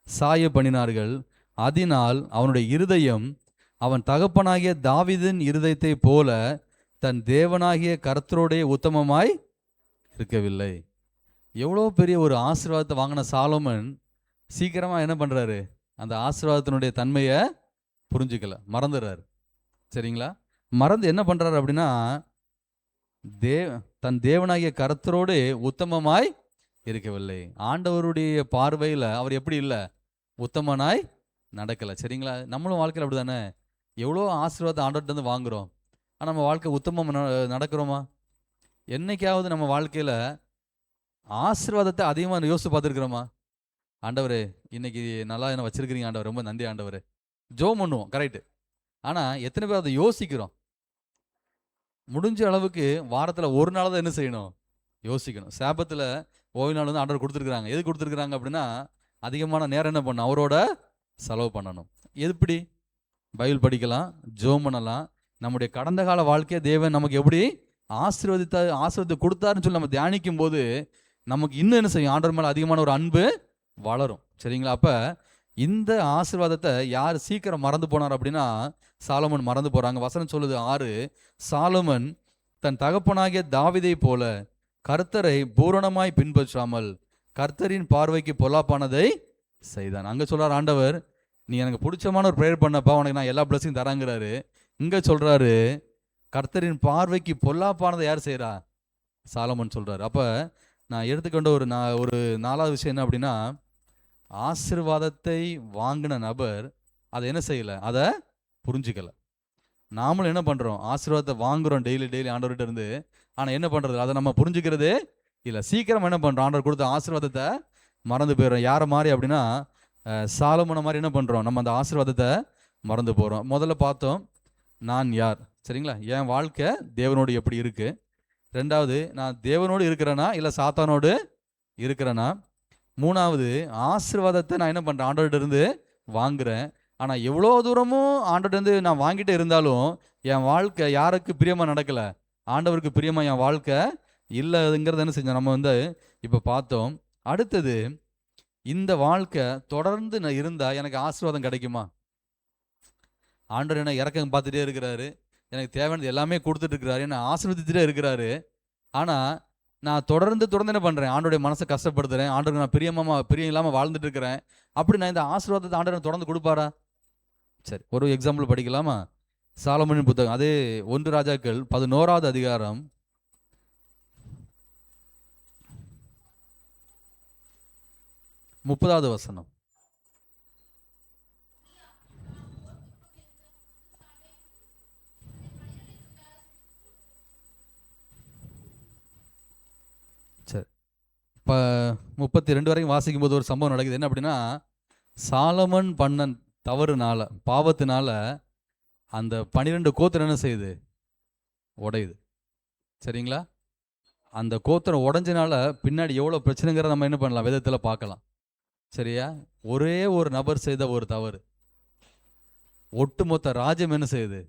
சாய பண்ணினார்கள். அதனால் அவனுடைய இருதயம் அவன் தகப்பனாகிய தாவீதின் இருதயத்தை போல தன் தேவனாகிய கர்த்தரோடே உத்தமமாய் இருக்கவில்லை. எவ்வளோ பெரிய ஒரு ஆசீர்வாதத்தை வாங்கின சாலமன் சீக்கிரமாக என்ன பண்ணுறாரு? அந்த ஆசீர்வாதத்தினுடைய தன்மையை புரிஞ்சுக்கல, மறந்துடுறாரு. சரிங்களா? மறந்து என்ன பண்ணுறாரு அப்படின்னா, தன் தேவனாகிய கர்த்தரோடு உத்தமமாய் இருக்கவில்லை. ஆண்டவருடைய பார்வையில் அவர் எப்படி இல்லை? உத்தமனாய் நடக்கலை. சரிங்களா? நம்மளும் வாழ்க்கையில் அப்படி தானே? எவ்வளோ ஆசீர்வாதம் ஆண்டவர்கிட்ட வந்து வாங்குகிறோம், ஆனால் நம்ம வாழ்க்கை உத்தமம் நடக்கிறோமா? என்னைக்காவது நம்ம வாழ்க்கையில் ஆசீர்வாதத்தை அதிகமாக யோசித்து பார்த்துருக்குறோமா? ஆண்டவரே இன்னைக்கு நல்லா என்ன வச்சிருக்கிறீங்க ஆண்டவர், ரொம்ப நன்றி ஆண்டவர், ஜோம் பண்ணுவோம், கரெக்டு. ஆனால் எத்தனை பேர் அதை யோசிக்கிறோம்? முடிஞ்ச அளவுக்கு வாரத்தில் ஒரு நாள் தான் என்ன செய்யணும்? யோசிக்கணும். சாபத்தில் ஓய்வு நாள் வந்து ஆண்டவர் கொடுத்துருக்குறாங்க. எது கொடுத்துருக்குறாங்க அப்படின்னா, அதிகமான நேரம் என்ன பண்ணணும்? அவரோட செலவு பண்ணணும். எப்படி? பைபிள் படிக்கலாம், ஜோம் பண்ணலாம். நம்முடைய கடந்த கால வாழ்க்கையை தேவன் நமக்கு எப்படி ஆசீர்வதித்து கொடுத்தாருன்னு சொல்லி நம்ம தியானிக்கும் போது நமக்கு இன்னும் என்ன செய்யும்? ஆண்டவர் மேலே அதிகமான ஒரு அன்பு வளரும். சரிங்களா? அப்போ இந்த ஆசீர்வாதத்தை யார் சீக்கிரம் மறந்து போனார் அப்படின்னா, சாலமன் மறந்து போகிறாங்க. வசனம் சொல்லுது 6, சாலமன் தன் தகப்பனாகிய தாவீதை போல கர்த்தரை பூரணமாய் பின்பற்றாமல் கர்த்தரின் பார்வைக்கு பொல்லாப்பானதை செய்தான். அங்கே சொல்கிறார் ஆண்டவர், நீ எனக்கு பிடிச்சமான ஒரு ப்ரேயர் பண்ணப்பா, உனக்கு நான் எல்லா பிளஸையும் தராங்கிறாரு. இங்கே சொல்கிறாரு, கர்த்தரின் பார்வைக்கு பொல்லாப்பானதை யார் செய்கிறா? சாலமன் சொல்கிறார். அப்போ நான் எடுத்துக்கொண்ட ஒரு 4வது விஷயம் என்ன அப்படின்னா, ஆசீர்வாதத்தை வாங்கின நபர் அதை என்ன செய்யலை? அதை புரிஞ்சுக்கலை. நாமளும் என்ன பண்ணுறோம், ஆசீர்வாதத்தை வாங்குகிறோம் டெய்லி டெய்லி ஆண்டவர்கிட்ட இருந்து. ஆனால் என்ன பண்ணுறது, அதை நம்ம புரிஞ்சுக்கிறதே இல்லை. சீக்கிரம் என்ன பண்ணுறோம், ஆண்டவர் கொடுத்த ஆசீர்வாதத்தை மறந்து போயிடுறோம். யாரை மாதிரி அப்படின்னா சாலமோனை மாதிரி என்ன பண்ணுறோம், நம்ம அந்த ஆசீர்வாதத்தை மறந்து போகிறோம். முதல்ல பார்த்தோம் நான் யார், சரிங்களா? என் வாழ்க்கை தேவனோடு எப்படி இருக்குது. ரெண்டாவது, நான் தேவனோடு இருக்கிறேனா இல்லை சாத்தானோடு இருக்கிறேனா. மூணாவது, ஆசீர்வாதத்தை நான் என்ன பண்ணுறேன், ஆண்டவர்கிட்ட இருந்து வாங்குகிறேன். ஆனால் எவ்வளோ தூரமும் ஆண்டவர்கிட்ட இருந்து நான் வாங்கிட்டே இருந்தாலும் என் வாழ்க்கை யாருக்கு பிரியமாக நடக்கலை, ஆண்டவருக்கு பிரியமாக என் வாழ்க்கை இல்லைங்கிறத என்ன செஞ்சோம் நம்ம இப்போ பார்த்தோம். அடுத்தது, இந்த வாழ்க்கை தொடர்ந்து நான் இருந்தால் எனக்கு ஆசீர்வாதம் கிடைக்குமா? ஆண்டவர் என்ன இறக்கம் பார்த்துட்டே இருக்கிறாரு, எனக்கு தேவையானது எல்லாமே கொடுத்துட்டு இருக்கிறாரு, என்ன ஆசீர்வதிச்சுட்டே இருக்கிறாரு. ஆனால் நான் தொடர்ந்து என்ன பண்ணுறேன், ஆண்டோடைய மனசை கஷ்டப்படுத்துகிறேன், ஆண்டவருக்கு நான் பிரியம் இல்லாமல் வாழ்ந்துட்டு இருக்கிறேன். அப்படி நான் இந்த ஆசீர்வாதத்தை ஆண்டவர் தொடர்ந்து கொடுப்பாரா? சரி, ஒரு எக்ஸாம்பிள் படிக்கலாமா? சாலமோனின் புத்தகம், அதே 1 ராஜாக்கள் 11வது அதிகாரம் 30வது வசனம். சரி, இப்போ 32 வரைக்கும் வாசிக்கும் போது ஒரு சம்பவம் நடக்குது. என்ன அப்படின்னா, சாலமன் பண்ண தவறுனால, பாவத்தினால அந்த 12 கோத்திரம் என்ன செய்யுது, உடையுது. சரிங்களா? அந்த கோத்திரம் உடஞ்சனால பின்னாடி எவ்வளோ பிரச்சனைங்கிறத நம்ம என்ன பண்ணலாம், விதத்தில் பார்க்கலாம். சரியா? ஒரே ஒரு நபர் செய்த ஒரு தவறு ஒட்டுமொத்த ராஜ்யம் என்ன செய்யுது,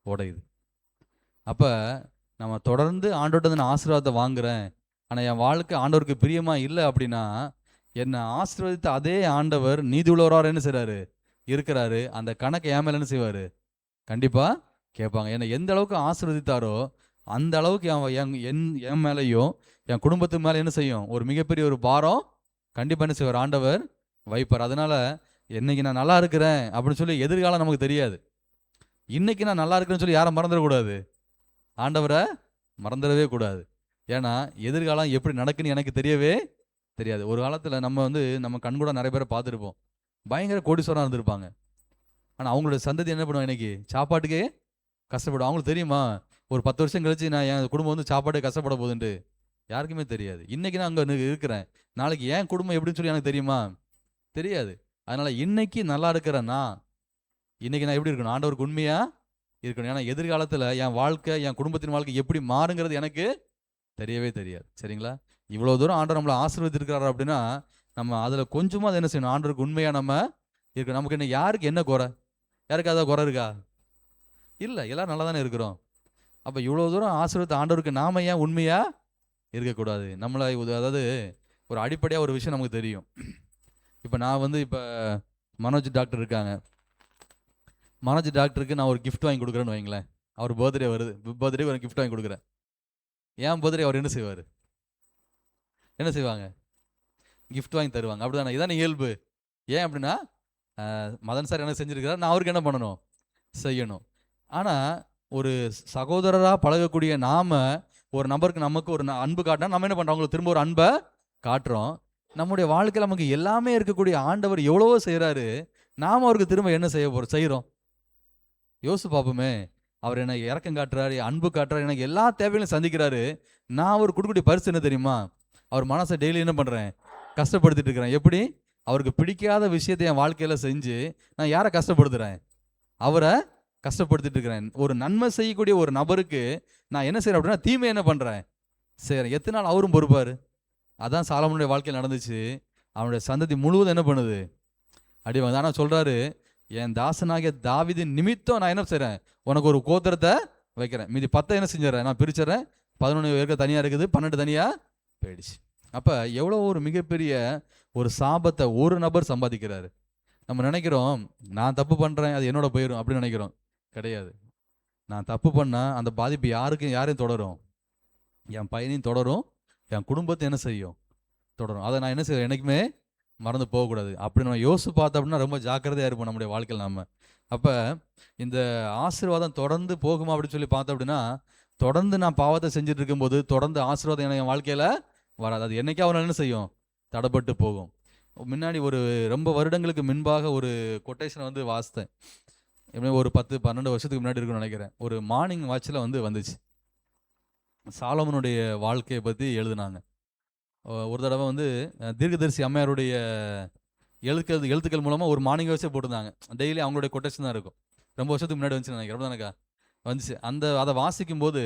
உடையுது. அப்போ நம்ம தொடர்ந்து ஆண்டவர்கிட்ட நான் ஆசீர்வாதத்தை வாங்குறேன், ஆனால் என் வாழ்க்கை ஆண்டவருக்கு பிரியமாக இல்லை அப்படின்னா, என்னை ஆசீர்வதித்த அதே ஆண்டவர் நீதி உள்ளவராக என்ன செய்கிறாரு, இருக்கிறாரு. அந்த கணக்கை என் மேலே என்ன செய்வார், கண்டிப்பாக கேட்பாங்க. என்னை எந்த அளவுக்கு ஆசீர்வதித்தாரோ அந்த அளவுக்கு என் மேலேயும் என் குடும்பத்து மேலே என்ன செய்யும், ஒரு மிகப்பெரிய ஒரு பாரம் கண்டிப்பாக என்ன செய்வார், ஆண்டவர் வைப்பார். அதனால் என்னைக்கு நான் நல்லா இருக்கிறேன் அப்படின்னு சொல்லி எதிர்காலம் நமக்கு தெரியாது. இன்னைக்கு நான் நல்லா இருக்கிறேன்னு சொல்லி யாரை மறந்துடக்கூடாது, ஆண்டவரை மறந்துடவே கூடாது. ஏன்னா எதிர்காலம் எப்படி நடக்குன்னு எனக்கு தெரியவே தெரியாது. ஒரு காலத்தில் நம்ம கண்கூட நிறைய பேரை பார்த்துருப்போம், பயங்கர கோடீஸ்வரனாக இருந்திருப்பாங்க. ஆனால் அவங்களோட சந்ததி என்ன பண்ணுவாங்க, இன்னைக்கு சாப்பாட்டுக்கே கஷ்டப்படும். அவங்களுக்கு தெரியுமா, ஒரு 10 வருஷம் கழிச்சு நான் என் குடும்பம் சாப்பாட்டுக்கு கஷ்டப்பட போகுதுன்ட்டு? யாருக்குமே தெரியாது. இன்னைக்கு நான் அங்கே இருக்கிறேன், நாளைக்கு என் குடும்பம் எப்படின்னு சொல்லி எனக்கு தெரியுமா, தெரியாது. அதனால இன்னைக்கு நல்லா இருக்கிறேன்னா இன்னைக்கு நான் எப்படி இருக்கணும், ஆண்டவருக்கு உண்மையா இருக்கணும். ஏன்னா எதிர்காலத்தில் என் வாழ்க்கை, என் குடும்பத்தின் வாழ்க்கை எப்படி மாறுங்கிறது எனக்கு தெரியவே தெரியாது. சரிங்களா? இவ்வளோ தூரம் ஆண்டவர் நம்மளை ஆசீர்வதிச்சிருக்கிறாரு அப்படின்னா நம்ம அதில் கொஞ்சமாக அதை என்ன செய்யணும், ஆண்டவருக்கு உண்மையாக நம்ம இருக்கணும். நமக்கு என்ன, யாருக்கு என்ன குறை, யாருக்கு அதான் குறை இருக்கா? இல்லை, எல்லோரும் நல்லா தானே இருக்கிறோம். அப்போ இவ்வளோ தூரம் ஆசீர்வாதத்தை ஆண்டவருக்கு நாம ஏன் உண்மையாக இருக்கக்கூடாது? நம்மளை அதாவது ஒரு அடிப்படையாக ஒரு விஷயம் நமக்கு தெரியும். இப்போ நான் இப்போ மனோஜ் டாக்டர் இருக்காங்க, மனோஜ் டாக்டருக்கு நான் ஒரு கிஃப்ட் வாங்கி கொடுக்குறேன்னு வைங்களேன். அவர் பர்த்டே வருது, பர்த்டே ஒரு கிஃப்ட் வாங்கி கொடுக்குறேன். ஏன் பர்த்டே அவர் என்ன செய்வார், என்ன செய்வாங்க, கிஃப்ட் வாங்கி தருவாங்க. அப்படிதானே? இதான இயல்பு. ஏன் அப்படின்னா மதன் சார் என்ன செஞ்சுருக்கிறார், நான் அவருக்கு என்ன பண்ணணும், செய்யணும். ஆனால் ஒரு சகோதரராக பழகக்கூடிய நாம் ஒரு நபருக்கு நமக்கு ஒரு அன்பு காட்டினா நம்ம என்ன பண்ணுறோம், அவங்களுக்கு திரும்ப ஒரு அன்பை காட்டுறோம். நம்முடைய வாழ்க்கையில் நமக்கு எல்லாமே இருக்கக்கூடிய ஆண்டவர் எவ்வளவோ செய்கிறாரு, நாம் அவருக்கு திரும்ப என்ன செய்கிறோம் யோசிச்சு பார்ப்போமே. அவர் என்னை இறக்கம் காட்டுறாரு, அன்பு காட்டுறாரு, எனக்கு எல்லா தேவைகளையும் சந்திக்கிறாரு. நான் அவர் கொடுக்கக்கூடிய பரிசு என்ன தெரியுமா, அவர் மனசை டெய்லி என்ன பண்ணுறேன், கஷ்டப்படுத்திட்டு இருக்கிறேன். எப்படி, அவருக்கு பிடிக்காத விஷயத்தை என் வாழ்க்கையில் செஞ்சு நான் யாரை கஷ்டப்படுத்துகிறேன், அவரை கஷ்டப்படுத்திட்டு இருக்கிறேன். ஒரு நன்மை செய்யக்கூடிய ஒரு நபருக்கு நான் என்ன செய்கிறேன் அப்படின்னா தீமை என்ன பண்ணுறேன், செய்கிறேன். எத்தனை நாள் அவரும் பொறுப்பார்? அதான் சாலமோனுடைய வாழ்க்கையில் நடந்துச்சு. அவனுடைய சந்ததி முழுவதும் என்ன பண்ணுது, அடி வாங்க. ஆனால் சொல்கிறாரு, என் தாசனாகிய தாவீதின் நிமித்தம் நான் என்ன செய்கிறேன், உனக்கு ஒரு கோத்திரத்தை வைக்கிறேன், மீதி 10 என்ன செஞ்சிடறேன், நான் பிரிச்சிடறேன். 11 தனியாக இருக்குது, 12 தனியாக போயிடுச்சு. அப்போ எவ்வளோ ஒரு மிகப்பெரிய ஒரு சாபத்தை ஒரு நபர் சம்பாதிக்கிறாரு. நம்ம நினைக்கிறோம் நான் தப்பு பண்ணுறேன், அது என்னோட போயிடும் அப்படின்னு நினைக்கிறோம். கிடையாது. நான் தப்பு பண்ணால் அந்த பாதிப்பு யாரையும் தொடரும், என் பையனையும் தொடரும், என் குடும்பத்தை என்ன செய்யும், தொடரும். அதை நான் என்ன செய்வேன், என்றைக்குமே மறந்து போகக்கூடாது. அப்படி நம்ம யோசிச்சு பார்த்தோம் அப்படின்னா ரொம்ப ஜாக்கிரதையாக இருப்போம் நம்முடைய வாழ்க்கையில் நம்ம. அப்போ இந்த ஆசீர்வாதம் தொடர்ந்து போகுமா அப்படின்னு சொல்லி பார்த்தோம் அப்படின்னா, தொடர்ந்து நான் பாவத்தை செஞ்சுட்டு இருக்கும்போது தொடர்ந்து ஆசீர்வாதம் என் வாழ்க்கையில் வராது. அது என்னைக்கா அவனால் என்ன செய்யும், தடைப்பட்டு போகும். முன்னாடி ஒரு ரொம்ப வருடங்களுக்கு முன்பாக ஒரு கொட்டேஷனை வாசித்தேன். எப்படியும் ஒரு 10-12 வருஷத்துக்கு முன்னாடி இருக்குன்னு நினைக்கிறேன். ஒரு மார்னிங் வாட்சில் வந்துச்சு. சாலமனுடைய வாழ்க்கையை பற்றி எழுதுனாங்க. ஒரு தடவை தீர்க்கதரிசி அம்மையாருடைய எழுத்துக்கள் மூலமாக ஒரு மார்னிங் வாட்சே போட்டிருந்தாங்க. டெய்லி அவங்களுடைய கொட்டேஷன் தான் இருக்கும். ரொம்ப வருஷத்துக்கு முன்னாடி வந்துச்சு நினைக்கிறேன். ரொம்ப தானக்கா வந்துச்சு. அதை வாசிக்கும் போது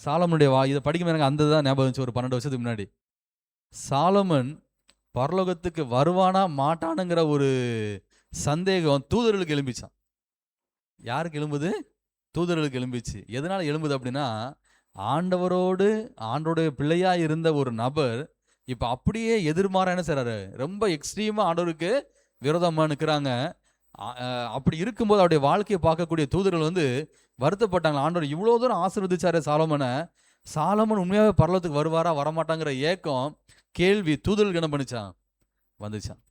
சாலமனுடைய இதை படிக்கும் எனக்கு அந்த தான் ஞாபகம் வந்துச்சு. ஒரு 12 வருஷத்துக்கு முன்னாடி சாலமன் பரலோகத்துக்கு வருவானா மாட்டானுங்கிற ஒரு சந்தேகம் தூதர்களுக்கு எழும்பிச்சான். யாருக்கு எழும்புது? தூதர்களுக்கு எழும்பிச்சு. எதனால எழும்புது அப்படின்னா, ஆண்டவருடைய பிள்ளையா இருந்த ஒரு நபர் இப்போ அப்படியே எதிர்மாறா என்ன செய்றாரு, ரொம்ப எக்ஸ்ட்ரீமா ஆண்டவருக்கு விரோதமா நிற்கிறாங்க. அப்படி இருக்கும்போது அவருடைய வாழ்க்கையை பார்க்கக்கூடிய தூதர்கள் வருத்தப்பட்டாங்க. ஆண்டவர் இவ்வளோ தூரம் ஆசீர்வதிச்சாரு சாலமன் உண்மையாகவே பரலோகத்துக்கு வருவாரா வரமாட்டாங்கிற ஏக்கம், கேள்வி தூதர்களுக்கு என்ன வந்துச்சான்.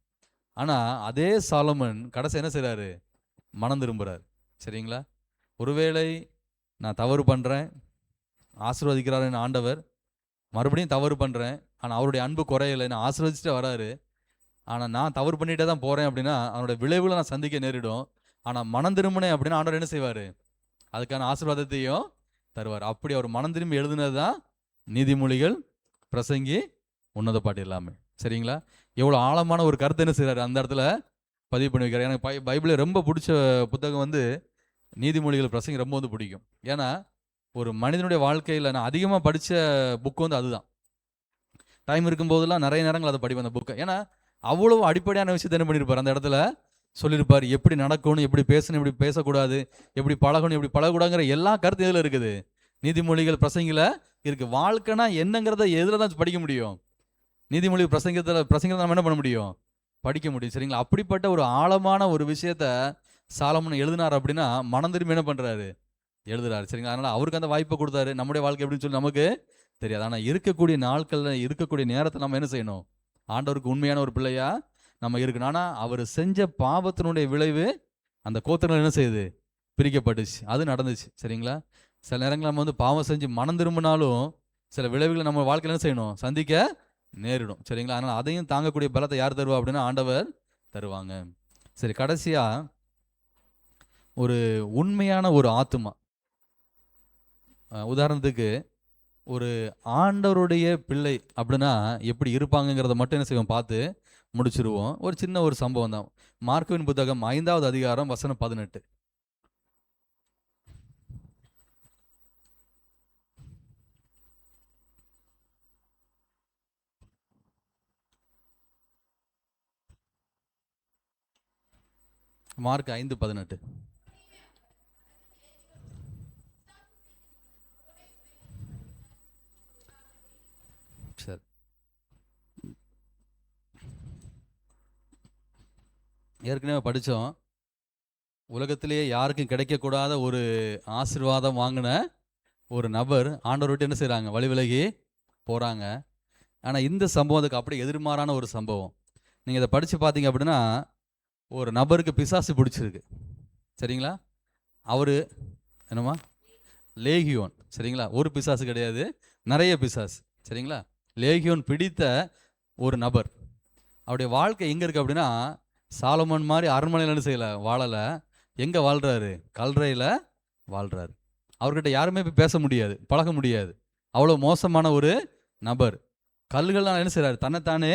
ஆனால் அதே சாலமன் கடைசி என்ன செய்கிறாரு? மனம் திரும்புகிறார். சரிங்களா? ஒருவேளை நான் தவறு பண்ணுறேன், ஆசீர்வதிக்கிறாரு என் ஆண்டவர், மறுபடியும் தவறு பண்ணுறேன், ஆனால் அவருடைய அன்பு குறையலை, நான் ஆசீர்வதிச்சுட்டு வராரு, ஆனால் நான் தவறு பண்ணிகிட்டே தான் போகிறேன் அப்படின்னா அவனுடைய விளைவுகளை நான் சந்திக்க நேரிடும். ஆனால் மனம் திரும்பினேன் அப்படின்னா ஆண்டவர் என்ன செய்வார்? அதுக்கான ஆசீர்வாதத்தையும் தருவார். அப்படி அவர் மனம் திரும்பி எழுதுனது தான் நீதிமொழிகள், பிரசங்கி, உன்னத பாட்டு எல்லாமே. சரிங்களா? எவ்வளோ ஆழமான ஒரு கருத்தை என்ன செய்கிறாரு அந்த இடத்துல பதிவு பண்ணி வைக்கிறார். எனக்கு பைபிளில் ரொம்ப பிடிச்ச புத்தகம் நீதிமொழிகள், பிரசங்கி ரொம்ப பிடிக்கும். ஏன்னா ஒரு மனிதனுடைய வாழ்க்கையில் நான் அதிகமாக படித்த புக்கு அதுதான். டைம் இருக்கும்போதெல்லாம் நிறைய நேரங்கள் அதை படிப்பேன் அந்த புக்கை. ஏன்னா அவ்வளோ அடிப்படையான விஷயத்தை என்ன பண்ணியிருப்பார் அந்த இடத்துல சொல்லியிருப்பார். எப்படி நடக்கணும், எப்படி பேசணும், எப்படி பேசக்கூடாது, எப்படி பழகணும், எப்படி பழகக்கூடாதுங்கிற எல்லா கருத்து எதில் இருக்குது? நீதிமொழிகள், பிரசங்கில் இருக்குது. வாழ்க்கைனா என்னங்கிறத எதில் தான் படிக்க முடியும்? நீதிமொழி பிரசங்கத்தை நம்ம என்ன பண்ண முடியும்? படிக்க முடியும். சரிங்களா? அப்படிப்பட்ட ஒரு ஆழமான ஒரு விஷயத்த சாலமன் எழுதினார் அப்படின்னா மனம் திரும்பி என்ன பண்ணுறாரு? எழுதுறாரு. சரிங்களா? அதனால் அவருக்கு அந்த வாய்ப்பை கொடுத்தாரு. நம்முடைய வாழ்க்கை எப்படின்னு சொல்லி நமக்கு தெரியாது. ஆனால் இருக்கக்கூடிய நாட்களில், இருக்கக்கூடிய நேரத்தை நம்ம என்ன செய்யணும்? ஆண்டவருக்கு உண்மையான ஒரு பிள்ளையா நம்ம இருக்கணும். ஆனால் அவர் செஞ்ச பாவத்தினுடைய விளைவு அந்த கோத்திரங்கள் என்ன செய்யுது? பிரிக்கப்பட்டுச்சு. அது நடந்துச்சு. சரிங்களா? சில நேரங்கள் நம்ம பாவம் செஞ்சு மனம் திரும்பினாலும் சில விளைவுகளை நம்ம வாழ்க்கையில் என்ன செய்யணும்? சந்திக்க நேரிடும். சரிங்களா? அதனால் அதையும் தாங்கக்கூடிய பலத்தை யார் தருவா அப்படின்னா ஆண்டவர் தருவாங்க. சரி, கடைசியாக ஒரு உண்மையான ஒரு ஆத்துமா, உதாரணத்துக்கு ஒரு ஆண்டவருடைய பிள்ளை அப்படின்னா எப்படி இருப்பாங்கங்கிறத மட்டும் என்ன செய்வோம் பார்த்து முடிச்சிருவோம். ஒரு சின்ன ஒரு சம்பவம் தான். மார்க்குவின் புத்தகம் 5வது அதிகாரம் வசனம் 18. மார்க் 5:18. சரி, ஏற்கனவே படித்தோம். உலகத்திலேயே யாருக்கும் கிடைக்கக்கூடாத ஒரு ஆசீர்வாதம் வாங்கின ஒரு நபர் ஆண்டவர் விட்டு என்ன செய்கிறாங்க? வழி விலகி போகிறாங்க. ஆனால் இந்த சம்பவத்துக்கு அப்படியே எதிர்மாறான ஒரு சம்பவம். நீங்கள் இதை படித்து பார்த்தீங்க அப்படின்னா ஒரு நபருக்கு பிசாசு பிடிச்சிருக்கு. சரிங்களா? அவர் என்னம்மா? லேகியோன். சரிங்களா? ஒரு பிசாசு கிடையாது, நிறைய பிசாசு. சரிங்களா? லேகியோன் பிடித்த ஒரு நபர். அவருடைய வாழ்க்கை எங்கே இருக்குது அப்படின்னா சாலமன் மாதிரி அரண்மனையில் என்ன செய்யலை, வாழலை. எங்கே வாழ்கிறாரு? கல்றையில் வாழ்கிறாரு. அவர்கிட்ட யாருமே போய் பேச முடியாது, பழக முடியாது. அவ்வளோ மோசமான ஒரு நபர். கல்லுகள்லாம் என்ன செய்கிறாரு? தன்னைத்தானே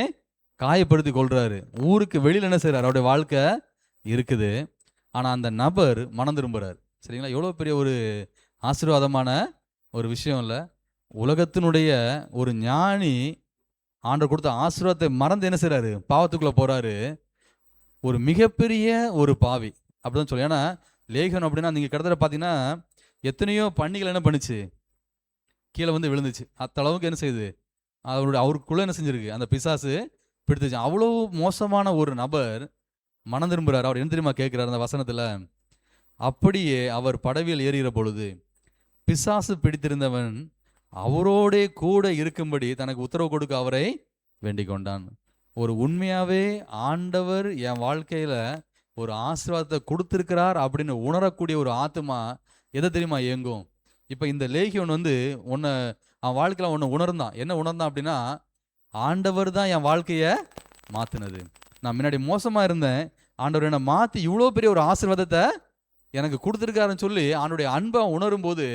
காயப்படுத்தி கொள்கிறாரு. ஊருக்கு வெளியில் என்ன செய்கிறார்? அவருடைய வாழ்க்கை இருக்குது. ஆனால் அந்த நபர் மனம் திரும்புகிறார். சரிங்களா? எவ்வளோ பெரிய ஒரு ஆசீர்வாதமான ஒரு விஷயம் இல்லை? உலகத்தினுடைய ஒரு ஞானி ஆண்டவர் கொடுத்த ஆசீர்வாதத்தை மறந்து என்ன செய்கிறாரு? பாவத்துக்குள்ளே போகிறாரு. ஒரு மிகப்பெரிய ஒரு பாவி அப்படிதான் சொல்லி. ஏன்னா லேகியோன் அப்படின்னா நீங்கள் கிட்டத்தட்ட பார்த்தீங்கன்னா எத்தனையோ பண்டிகள் என்ன பண்ணுச்சு? கீழே விழுந்துச்சு. அத்தளவுக்கு என்ன செய்யுது? அவருக்குள்ளே என்ன செஞ்சிருக்கு? அந்த பிசாசு பிடித்துச்சு. அவ்வளோ மோசமான ஒரு நபர் மனம் திரும்புகிறார். அவர் என்ன தெரியுமா கேட்குறாரு அந்த வசனத்தில்? அப்படியே அவர் படவியில் ஏறுகிற பொழுது பிசாசு பிடித்திருந்தவன் அவரோடே கூட இருக்கும்படி தனக்கு உத்தரவு கொடுக்க அவரை வேண்டிக் கொண்டான். ஒரு உண்மையாகவே ஆண்டவர் என் வாழ்க்கையில் ஒரு ஆசீர்வாதத்தை கொடுத்துருக்கிறார் அப்படின்னு உணரக்கூடிய ஒரு ஆத்மா எதை தெரியுமா இயங்கும்? இப்போ இந்த லேகியோன் உன்னை அவன் வாழ்க்கையில் ஒன்று உணர்ந்தான். என்ன உணர்ந்தான் அப்படின்னா ஆண்டவர் தான் என் வாழ்க்கையை மாற்றினது. நான் முன்னாடி மோசமாக இருந்தேன், ஆண்டவர் என்னை மாற்றி இவ்வளோ பெரிய ஒரு ஆசீர்வாதத்தை எனக்கு கொடுத்துருக்காருன்னு சொல்லி அவனுடைய அன்பை அவன் உணரும் போது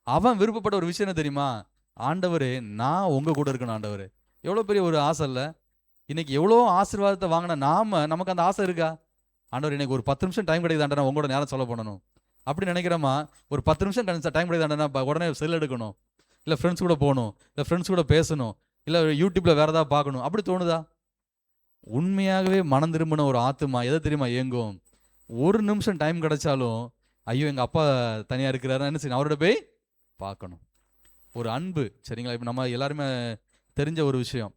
அவன் விருப்பப்பட்ட ஒரு விஷயம் என்ன தெரியுமா? ஆண்டவர் நான் உங்கள் கூட இருக்கணும். ஆண்டவர் எவ்வளோ பெரிய ஒரு ஆசை இல்லை? இன்னைக்கு எவ்வளோ ஆசீர்வாதத்தை வாங்கின நமக்கு அந்த ஆசை இருக்கா? ஆண்டவர் எனக்கு ஒரு 10 நிமிஷம் டைம் கிடைக்குது ஆண்டா, உங்களோட நேரம் சொல்ல பண்ணணும் அப்படி நினைக்கிறோமா? ஒரு 10 நிமிஷம் டைம் கிடைக்குது ஆண்டா, உடனே செல் எடுக்கணும், இல்லை ஃப்ரெண்ட்ஸ் கூட போகணும், இல்லை ஃப்ரெண்ட்ஸ் கூட பேசணும், இல்லை யூடியூப்ல வேற ஏதாவது பார்க்கணும், அப்படி தோணுதா? உண்மையாகவே மனம் திரும்பின ஒரு ஆத்துமா எதை தெரியுமா ஏங்கும்? ஒரு நிமிஷம் டைம் கிடைச்சாலும் ஐயோ எங்கள் அப்பா தனியாக இருக்கிறாரு என்ன செய்யணும், அவரோட போய் பார்க்கணும். ஒரு அன்பு, சரிங்களா? இப்போ நம்ம எல்லாருமே தெரிஞ்ச ஒரு விஷயம்,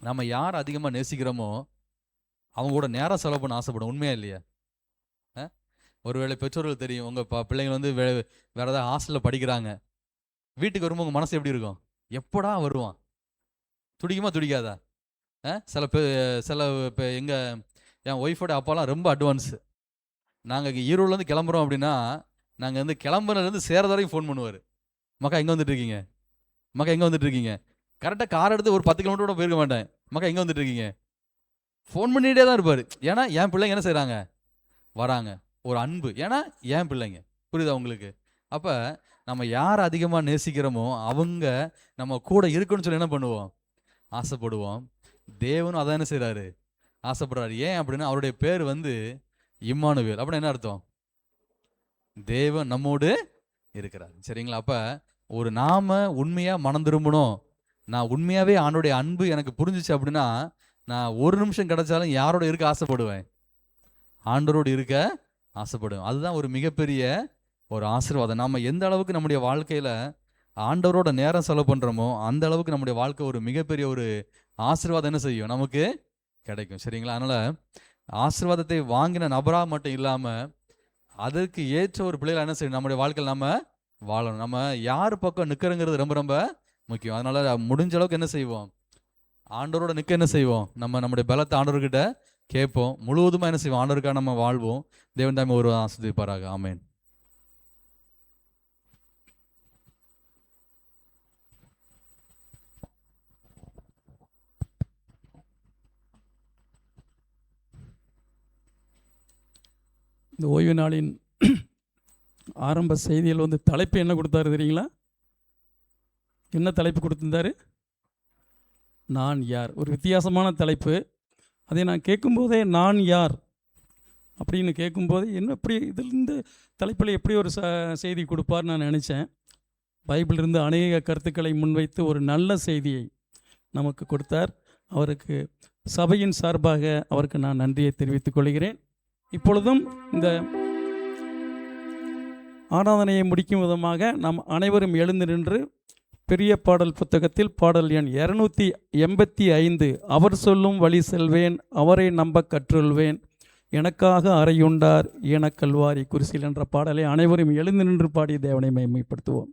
நம்ம யார் அதிகமாக நேசிக்கிறோமோ அவங்க கூட நேரம் செலவு பண்ண ஆசைப்படும். உண்மையா இல்லையா? ஒருவேளை பெற்றோர்கள் தெரியும், உங்கள் பிள்ளைங்க வந்து வேற ஏதாவது ஹாஸ்டலில் படிக்கிறாங்க, வீட்டுக்கு வரும்போது உங்கள் மனசு எப்படி இருக்கும்? எப்படா வருவான்? துடிக்குமா துடிக்காதா? சில இப்போ என் ஒய்ஃபோட அப்பாலாம் ரொம்ப அட்வான்ஸு. நாங்கள் ஈரோடுலேருந்து கிளம்புறோம் அப்படின்னா நாங்கள் வந்து கிளம்புறதுலேருந்து சேரது வரைக்கும் ஃபோன் பண்ணுவார். மக்கா எங்கே வந்துட்டுருக்கீங்க? மக்கா எங்கே வந்துட்டுருக்கீங்க? கரெக்டாக கார் எடுத்து ஒரு 10 கிலோமீட்டர் கூட போயிருக்க மாட்டேன். மக்கா எங்கே வந்துட்டுருக்கீங்க? ஃபோன் பண்ணிகிட்டே தான் இருப்பார். ஏன்னா என் பிள்ளைங்க என்ன செய்கிறாங்க? வராங்க. ஒரு அன்பு, ஏன்னா என் பிள்ளைங்க. புரியுதா உங்களுக்கு? அப்போ நம்ம யார் அதிகமாக நேசிக்கிறோமோ அவங்க நம்ம கூட இருக்குன்னு சொல்லி என்ன பண்ணுவோம்? ஆசைப்படுவோம். தேவனும் அதான் என்ன செய்கிறாரு? ஆசைப்படுறாரு. ஏன் அப்படின்னா அவருடைய பேர் வந்து இம்மானுவேல். அப்படின்னா என்ன அர்த்தம்? தேவன் நம்மோடு இருக்கிறார். சரிங்களா? அப்போ ஒரு நாம உண்மையாக மனம் திரும்பணும், நான் உண்மையாகவே ஆண்டோடைய அன்பு எனக்கு புரிஞ்சிச்சு அப்படின்னா நான் ஒரு நிமிஷம் கிடைச்சாலும் யாரோட இருக்க ஆசைப்படுவேன்? ஆண்டவரோடு இருக்க ஆசைப்படுவேன். அதுதான் ஒரு மிகப்பெரிய ஒரு ஆசீர்வாதம். நம்ம எந்த அளவுக்கு நம்முடைய வாழ்க்கையில் ஆண்டவரோட நேரம் செலவு பண்ணுறோமோ அந்த அளவுக்கு நம்முடைய வாழ்க்கை ஒரு மிகப்பெரிய ஒரு ஆசீர்வாதம் என்ன செய்யும்? நமக்கு கிடைக்கும். சரிங்களா? அதனால் ஆசீர்வாதத்தை வாங்கின நபராக மட்டும் இல்லாமல் அதற்கு ஏற்ற ஒரு பிள்ளைகளை என்ன செய்யணும்? நம்முடைய வாழ்க்கையில் நம்ம வாழணும். நம்ம யார் பக்கம் நிற்கிறோங்கிறது ரொம்ப ரொம்ப முக்கியம். அதனால் முடிஞ்ச அளவுக்கு என்ன செய்வோம்? ஆண்டவரோட நிற்க என்ன செய்வோம்? நம்முடைய பலத்தை ஆண்டவர்கிட்ட கேட்போம். முழுவதுமாக என்ன செய்வோம்? ஆண்டவருக்காக நம்ம வாழ்வோம். தேவன் தாமே ஒரு ஆசீர்வதிப்பாராக. ஆமென். இந்த ஓய்வு நாளின் ஆரம்ப செய்தியில் வந்து தலைப்பு என்ன கொடுத்தாரு தெரியுங்களா? என்ன தலைப்பு கொடுத்திருந்தாரு? நான் யார். ஒரு வித்தியாசமான தலைப்பு. அதை நான் கேட்கும்போதே நான் யார் அப்படின்னு கேட்கும்போது என்ன இப்படி இதில் இந்த தலைப்பில் எப்படி ஒரு செய்தி கொடுப்பார்னு நான் நினச்சேன். பைபிளிலிருந்து அநேக கருத்துக்களை முன்வைத்து ஒரு நல்ல செய்தியை நமக்கு கொடுத்தார். அவருக்கு சபையின் சார்பாக அவருக்கு நான் நன்றியை தெரிவித்துக் கொள்கிறேன். இப்பொழுதும் இந்த ஆராதனையை முடிக்கும் விதமாக நாம் அனைவரும் எழுந்து நின்று பெரிய பாடல் புத்தகத்தில் பாடல் எண் 285 அவர் சொல்லும் வழி செல்வேன், அவரை நம்ப கற்றுள்வேன், எனக்காக அறையுண்டார் எனக்கல்வாரி குரிசில் என்ற பாடலை அனைவரும் எழுந்து நின்று பாடி தேவனை மகிமைப்படுத்துவோம்.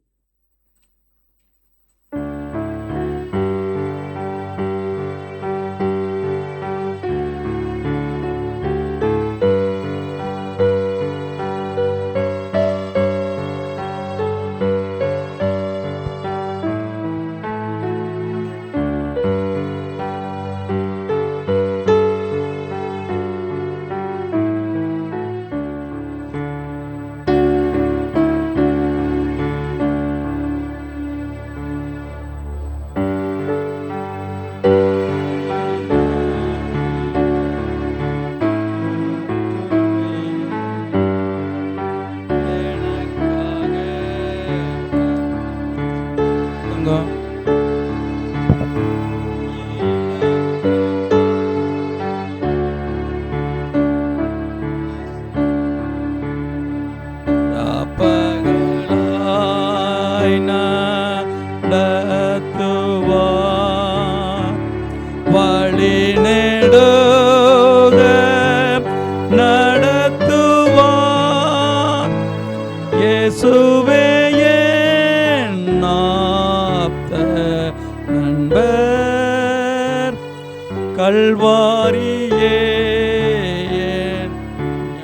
கல்வாரியே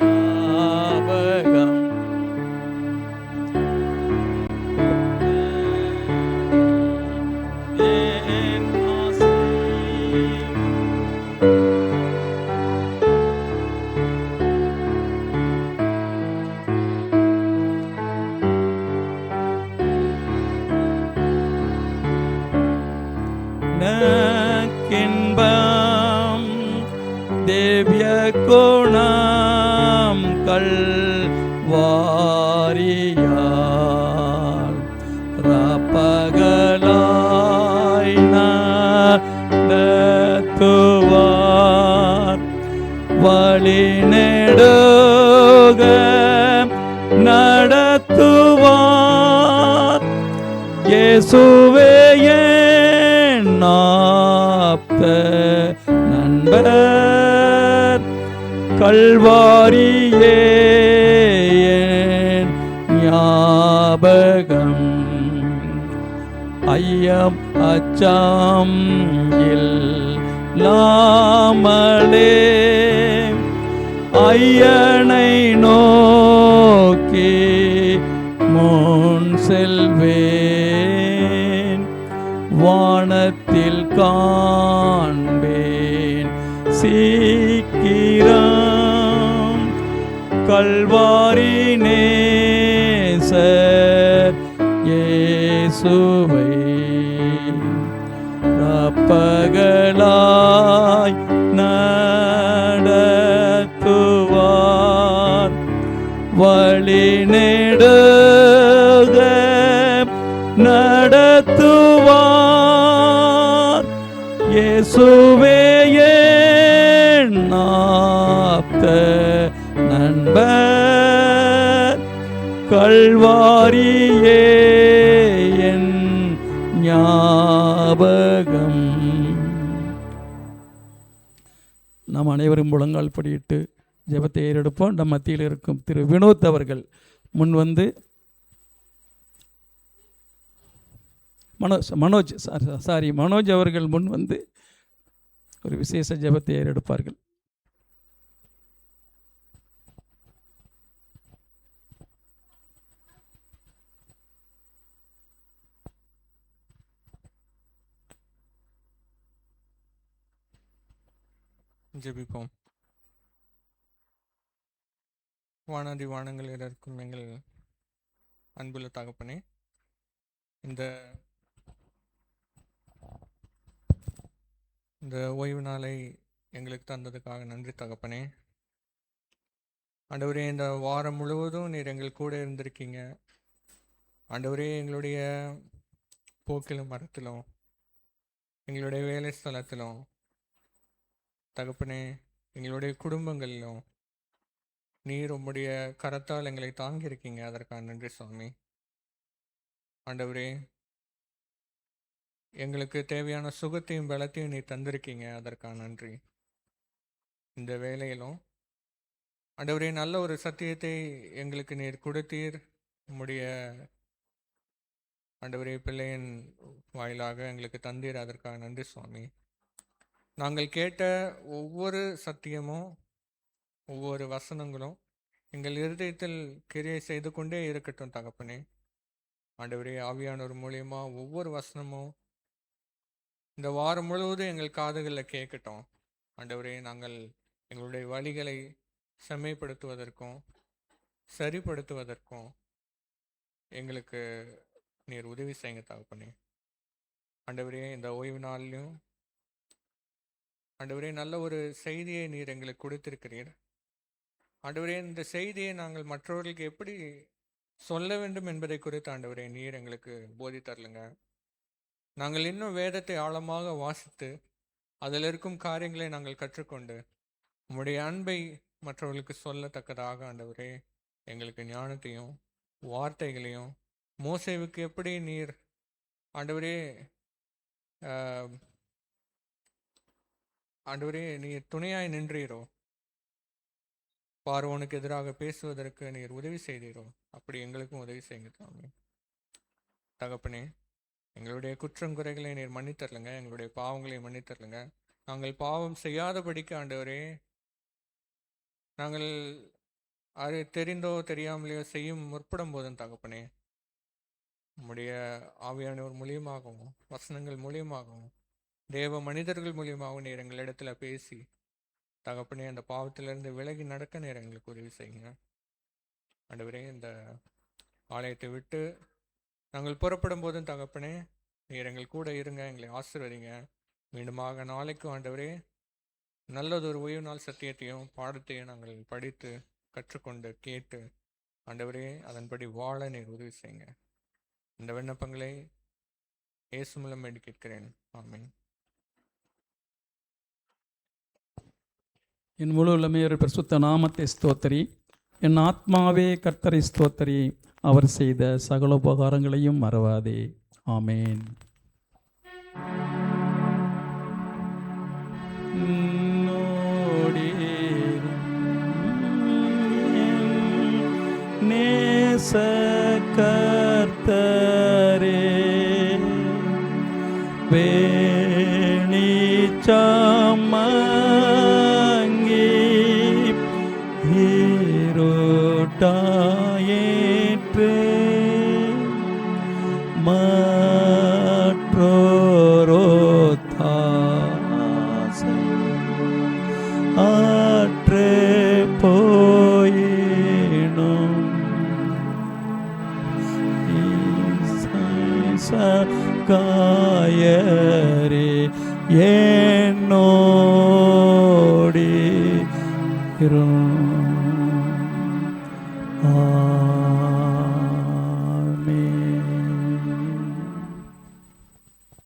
ஞாபகம் என் ஆசை எனக்கின்பம் தேவ்ய குணம் கல்வாரியால் ரப்பகலாய் நடத்துவார் வழி நெடுக நடத்துவார் இயேசுவே என் ஆப்த நண்பர் கல்வாரியே என் ஞாபகம் ஐயம் அச்சம் இல்லாமலே ஐயனை நோக்கி முன் செல்வேன் வானத்தில் காண்பேன் சீக்கிரம் கல்வாரி நேசர் இயேசுவை ரப்பகலாய் நடத்துவார் வழி நெடுக நடத்துவார் இயேசுவே என் ஆப்த நண்பர் கல்வாரியே என் ஞாபகம். நாம் அனைவரும் முழங்கால் படியிட்டு ஜெபத்தை ஏறெடுப்போம். நம் மத்தியில் இருக்கும் திரு வினோத் அவர்கள் முன் வந்து மனோஜ் அவர்கள் முன் வந்து ஒரு விசேஷ ஜெபத்தை ஏறெடுப்பார்கள். ஜெபிப்போம். வானாதி வானங்களில் இருக்கும் எங்கள் அன்புள்ள தகப்பனே, இந்த ஓய்வு நாளை எங்களுக்கு தந்ததுக்காக நன்றி தகப்பனே. ஆண்டவரே, இந்த வாரம் முழுவதும் நீர் எங்கள் கூட இருந்திருக்கீங்க. ஆண்டவரே, எங்களுடைய போக்கிலும் மரத்திலும் எங்களுடைய வேலை ஸ்தலத்திலும் தகப்பனே, எங்களுடைய குடும்பங்களிலும் நீர் உம்முடைய கரத்தால் எங்களை தாங்கியிருக்கீங்க. அதற்காக நன்றி சுவாமி. ஆண்டவரே, எங்களுக்கு தேவையான சுகத்தையும் பலத்தையும் நீர் தந்திருக்கீங்க. அதற்காக நன்றி. இந்த வேலையிலும் ஆண்டவரே, நல்ல ஒரு சத்தியத்தை எங்களுக்கு நீர் கொடுத்தீர். உம்முடைய ஆண்டவரே பிள்ளையின் வாயிலாக எங்களுக்கு தந்தீர். அதற்காக நன்றி சுவாமி. நாங்கள் கேட்ட ஒவ்வொரு சத்தியமும் ஒவ்வொரு வசனங்களும் எங்கள் இருதயத்தில் கிரியை செய்து கொண்டே இருக்கட்டும் தகப்பனே. ஆண்டவரே, ஆவியானவர் மூலியமா ஒவ்வொரு வசனமும் இந்த வாரம் முழுவதும் எங்கள் காதுகளில் கேட்கட்டும். ஆண்டவரே, நாங்கள் எங்களுடைய வழிகளை செம்மைப்படுத்துவதற்கும் சரிப்படுத்துவதற்கும் எங்களுக்கு நீர் உதவி செய்யுங்க தகப்பனே. ஆண்டவரே, இந்த ஓய்வு நாள்லையும் ஆண்டவரே நல்ல ஒரு செய்தியை நீர் எங்களுக்கு கொடுத்திருக்கிறீர். ஆண்டவரே, இந்த செய்தியை நாங்கள் மற்றவர்களுக்கு எப்படி சொல்ல வேண்டும் என்பதை குறித்து ஆண்டவரே நீர் எங்களுக்கு போதித்தரலுங்க. நாங்கள் இன்னும் வேதத்தை ஆழமாக வாசித்து அதில் இருக்கும் காரியங்களை நாங்கள் கற்றுக்கொண்டு உம்முடைய அன்பை மற்றவர்களுக்கு சொல்லத்தக்கதாக ஆண்டவரே எங்களுக்கு ஞானத்தையும் வார்த்தைகளையும், மோசேவுக்கு எப்படி நீர் ஆண்டவரே ஆண்டவரே நீர் துணையாய் நின்றீரோ, பார்வோனுக்கு எதிராக பேசுவதற்கு நீர் உதவி செய்தீரோ, அப்படி எங்களுக்கும் உதவி செய்யுங்க சாமி. தகப்பனே, எங்களுடைய குற்றங்குறைகளை நீர் மன்னித்தரலுங்க. எங்களுடைய பாவங்களை மன்னித்தரலுங்க. நாங்கள் பாவம் செய்யாதபடிக்கு ஆண்டவரே, நாங்கள் அது தெரிந்தோ தெரியாமலையோ செய்யும் முற்படும் போதும் தகப்பனே, நம்முடைய ஆவியானவர் மூலியமாகவும் வசனங்கள் மூலியமாகவும் தேவ மனிதர்கள் மூலியமாகவும் நீர் எங்களிடத்துல பேசி தகப்பனே அந்த பாவத்திலிருந்து விலகி நடக்க நேரம் எங்களுக்கு உதவி செய்யுங்க. ஆண்டவரே, இந்த ஆலயத்தை விட்டு நாங்கள் புறப்படும் போதும் தகப்பனே நீர் எங்கள் கூட இருங்க, எங்களை ஆசீர்வதிங்க. மீண்டுமாக நாளைக்கும் ஆண்டவரே நல்லதொரு ஓய்வு நாள் சத்தியத்தையும் பாடத்தையும் நாங்கள் படித்து கற்றுக்கொண்டு கேட்டு ஆண்டவரே அதன்படி வாழ நீர் உதவி செய்யுங்க. இந்த விண்ணப்பங்களை இயேசு மூலம் வேண்டி கேட்கிறேன். ஆமென். என் முழு உள்ளமையர் பரிசுத்த நாமத்தை ஸ்தோத்தரி. என் ஆத்மாவே கர்த்தரை ஸ்தோத்தரி. அவர் செய்த சகல உபகாரங்களையும் மறவாதே. ஆமென். நேச கர்த்தரே வேணிச்சமங்கி இருட்டாயிற்று மற்றொரு தாசை ஆற்று போயினும் காயரே என்னோடி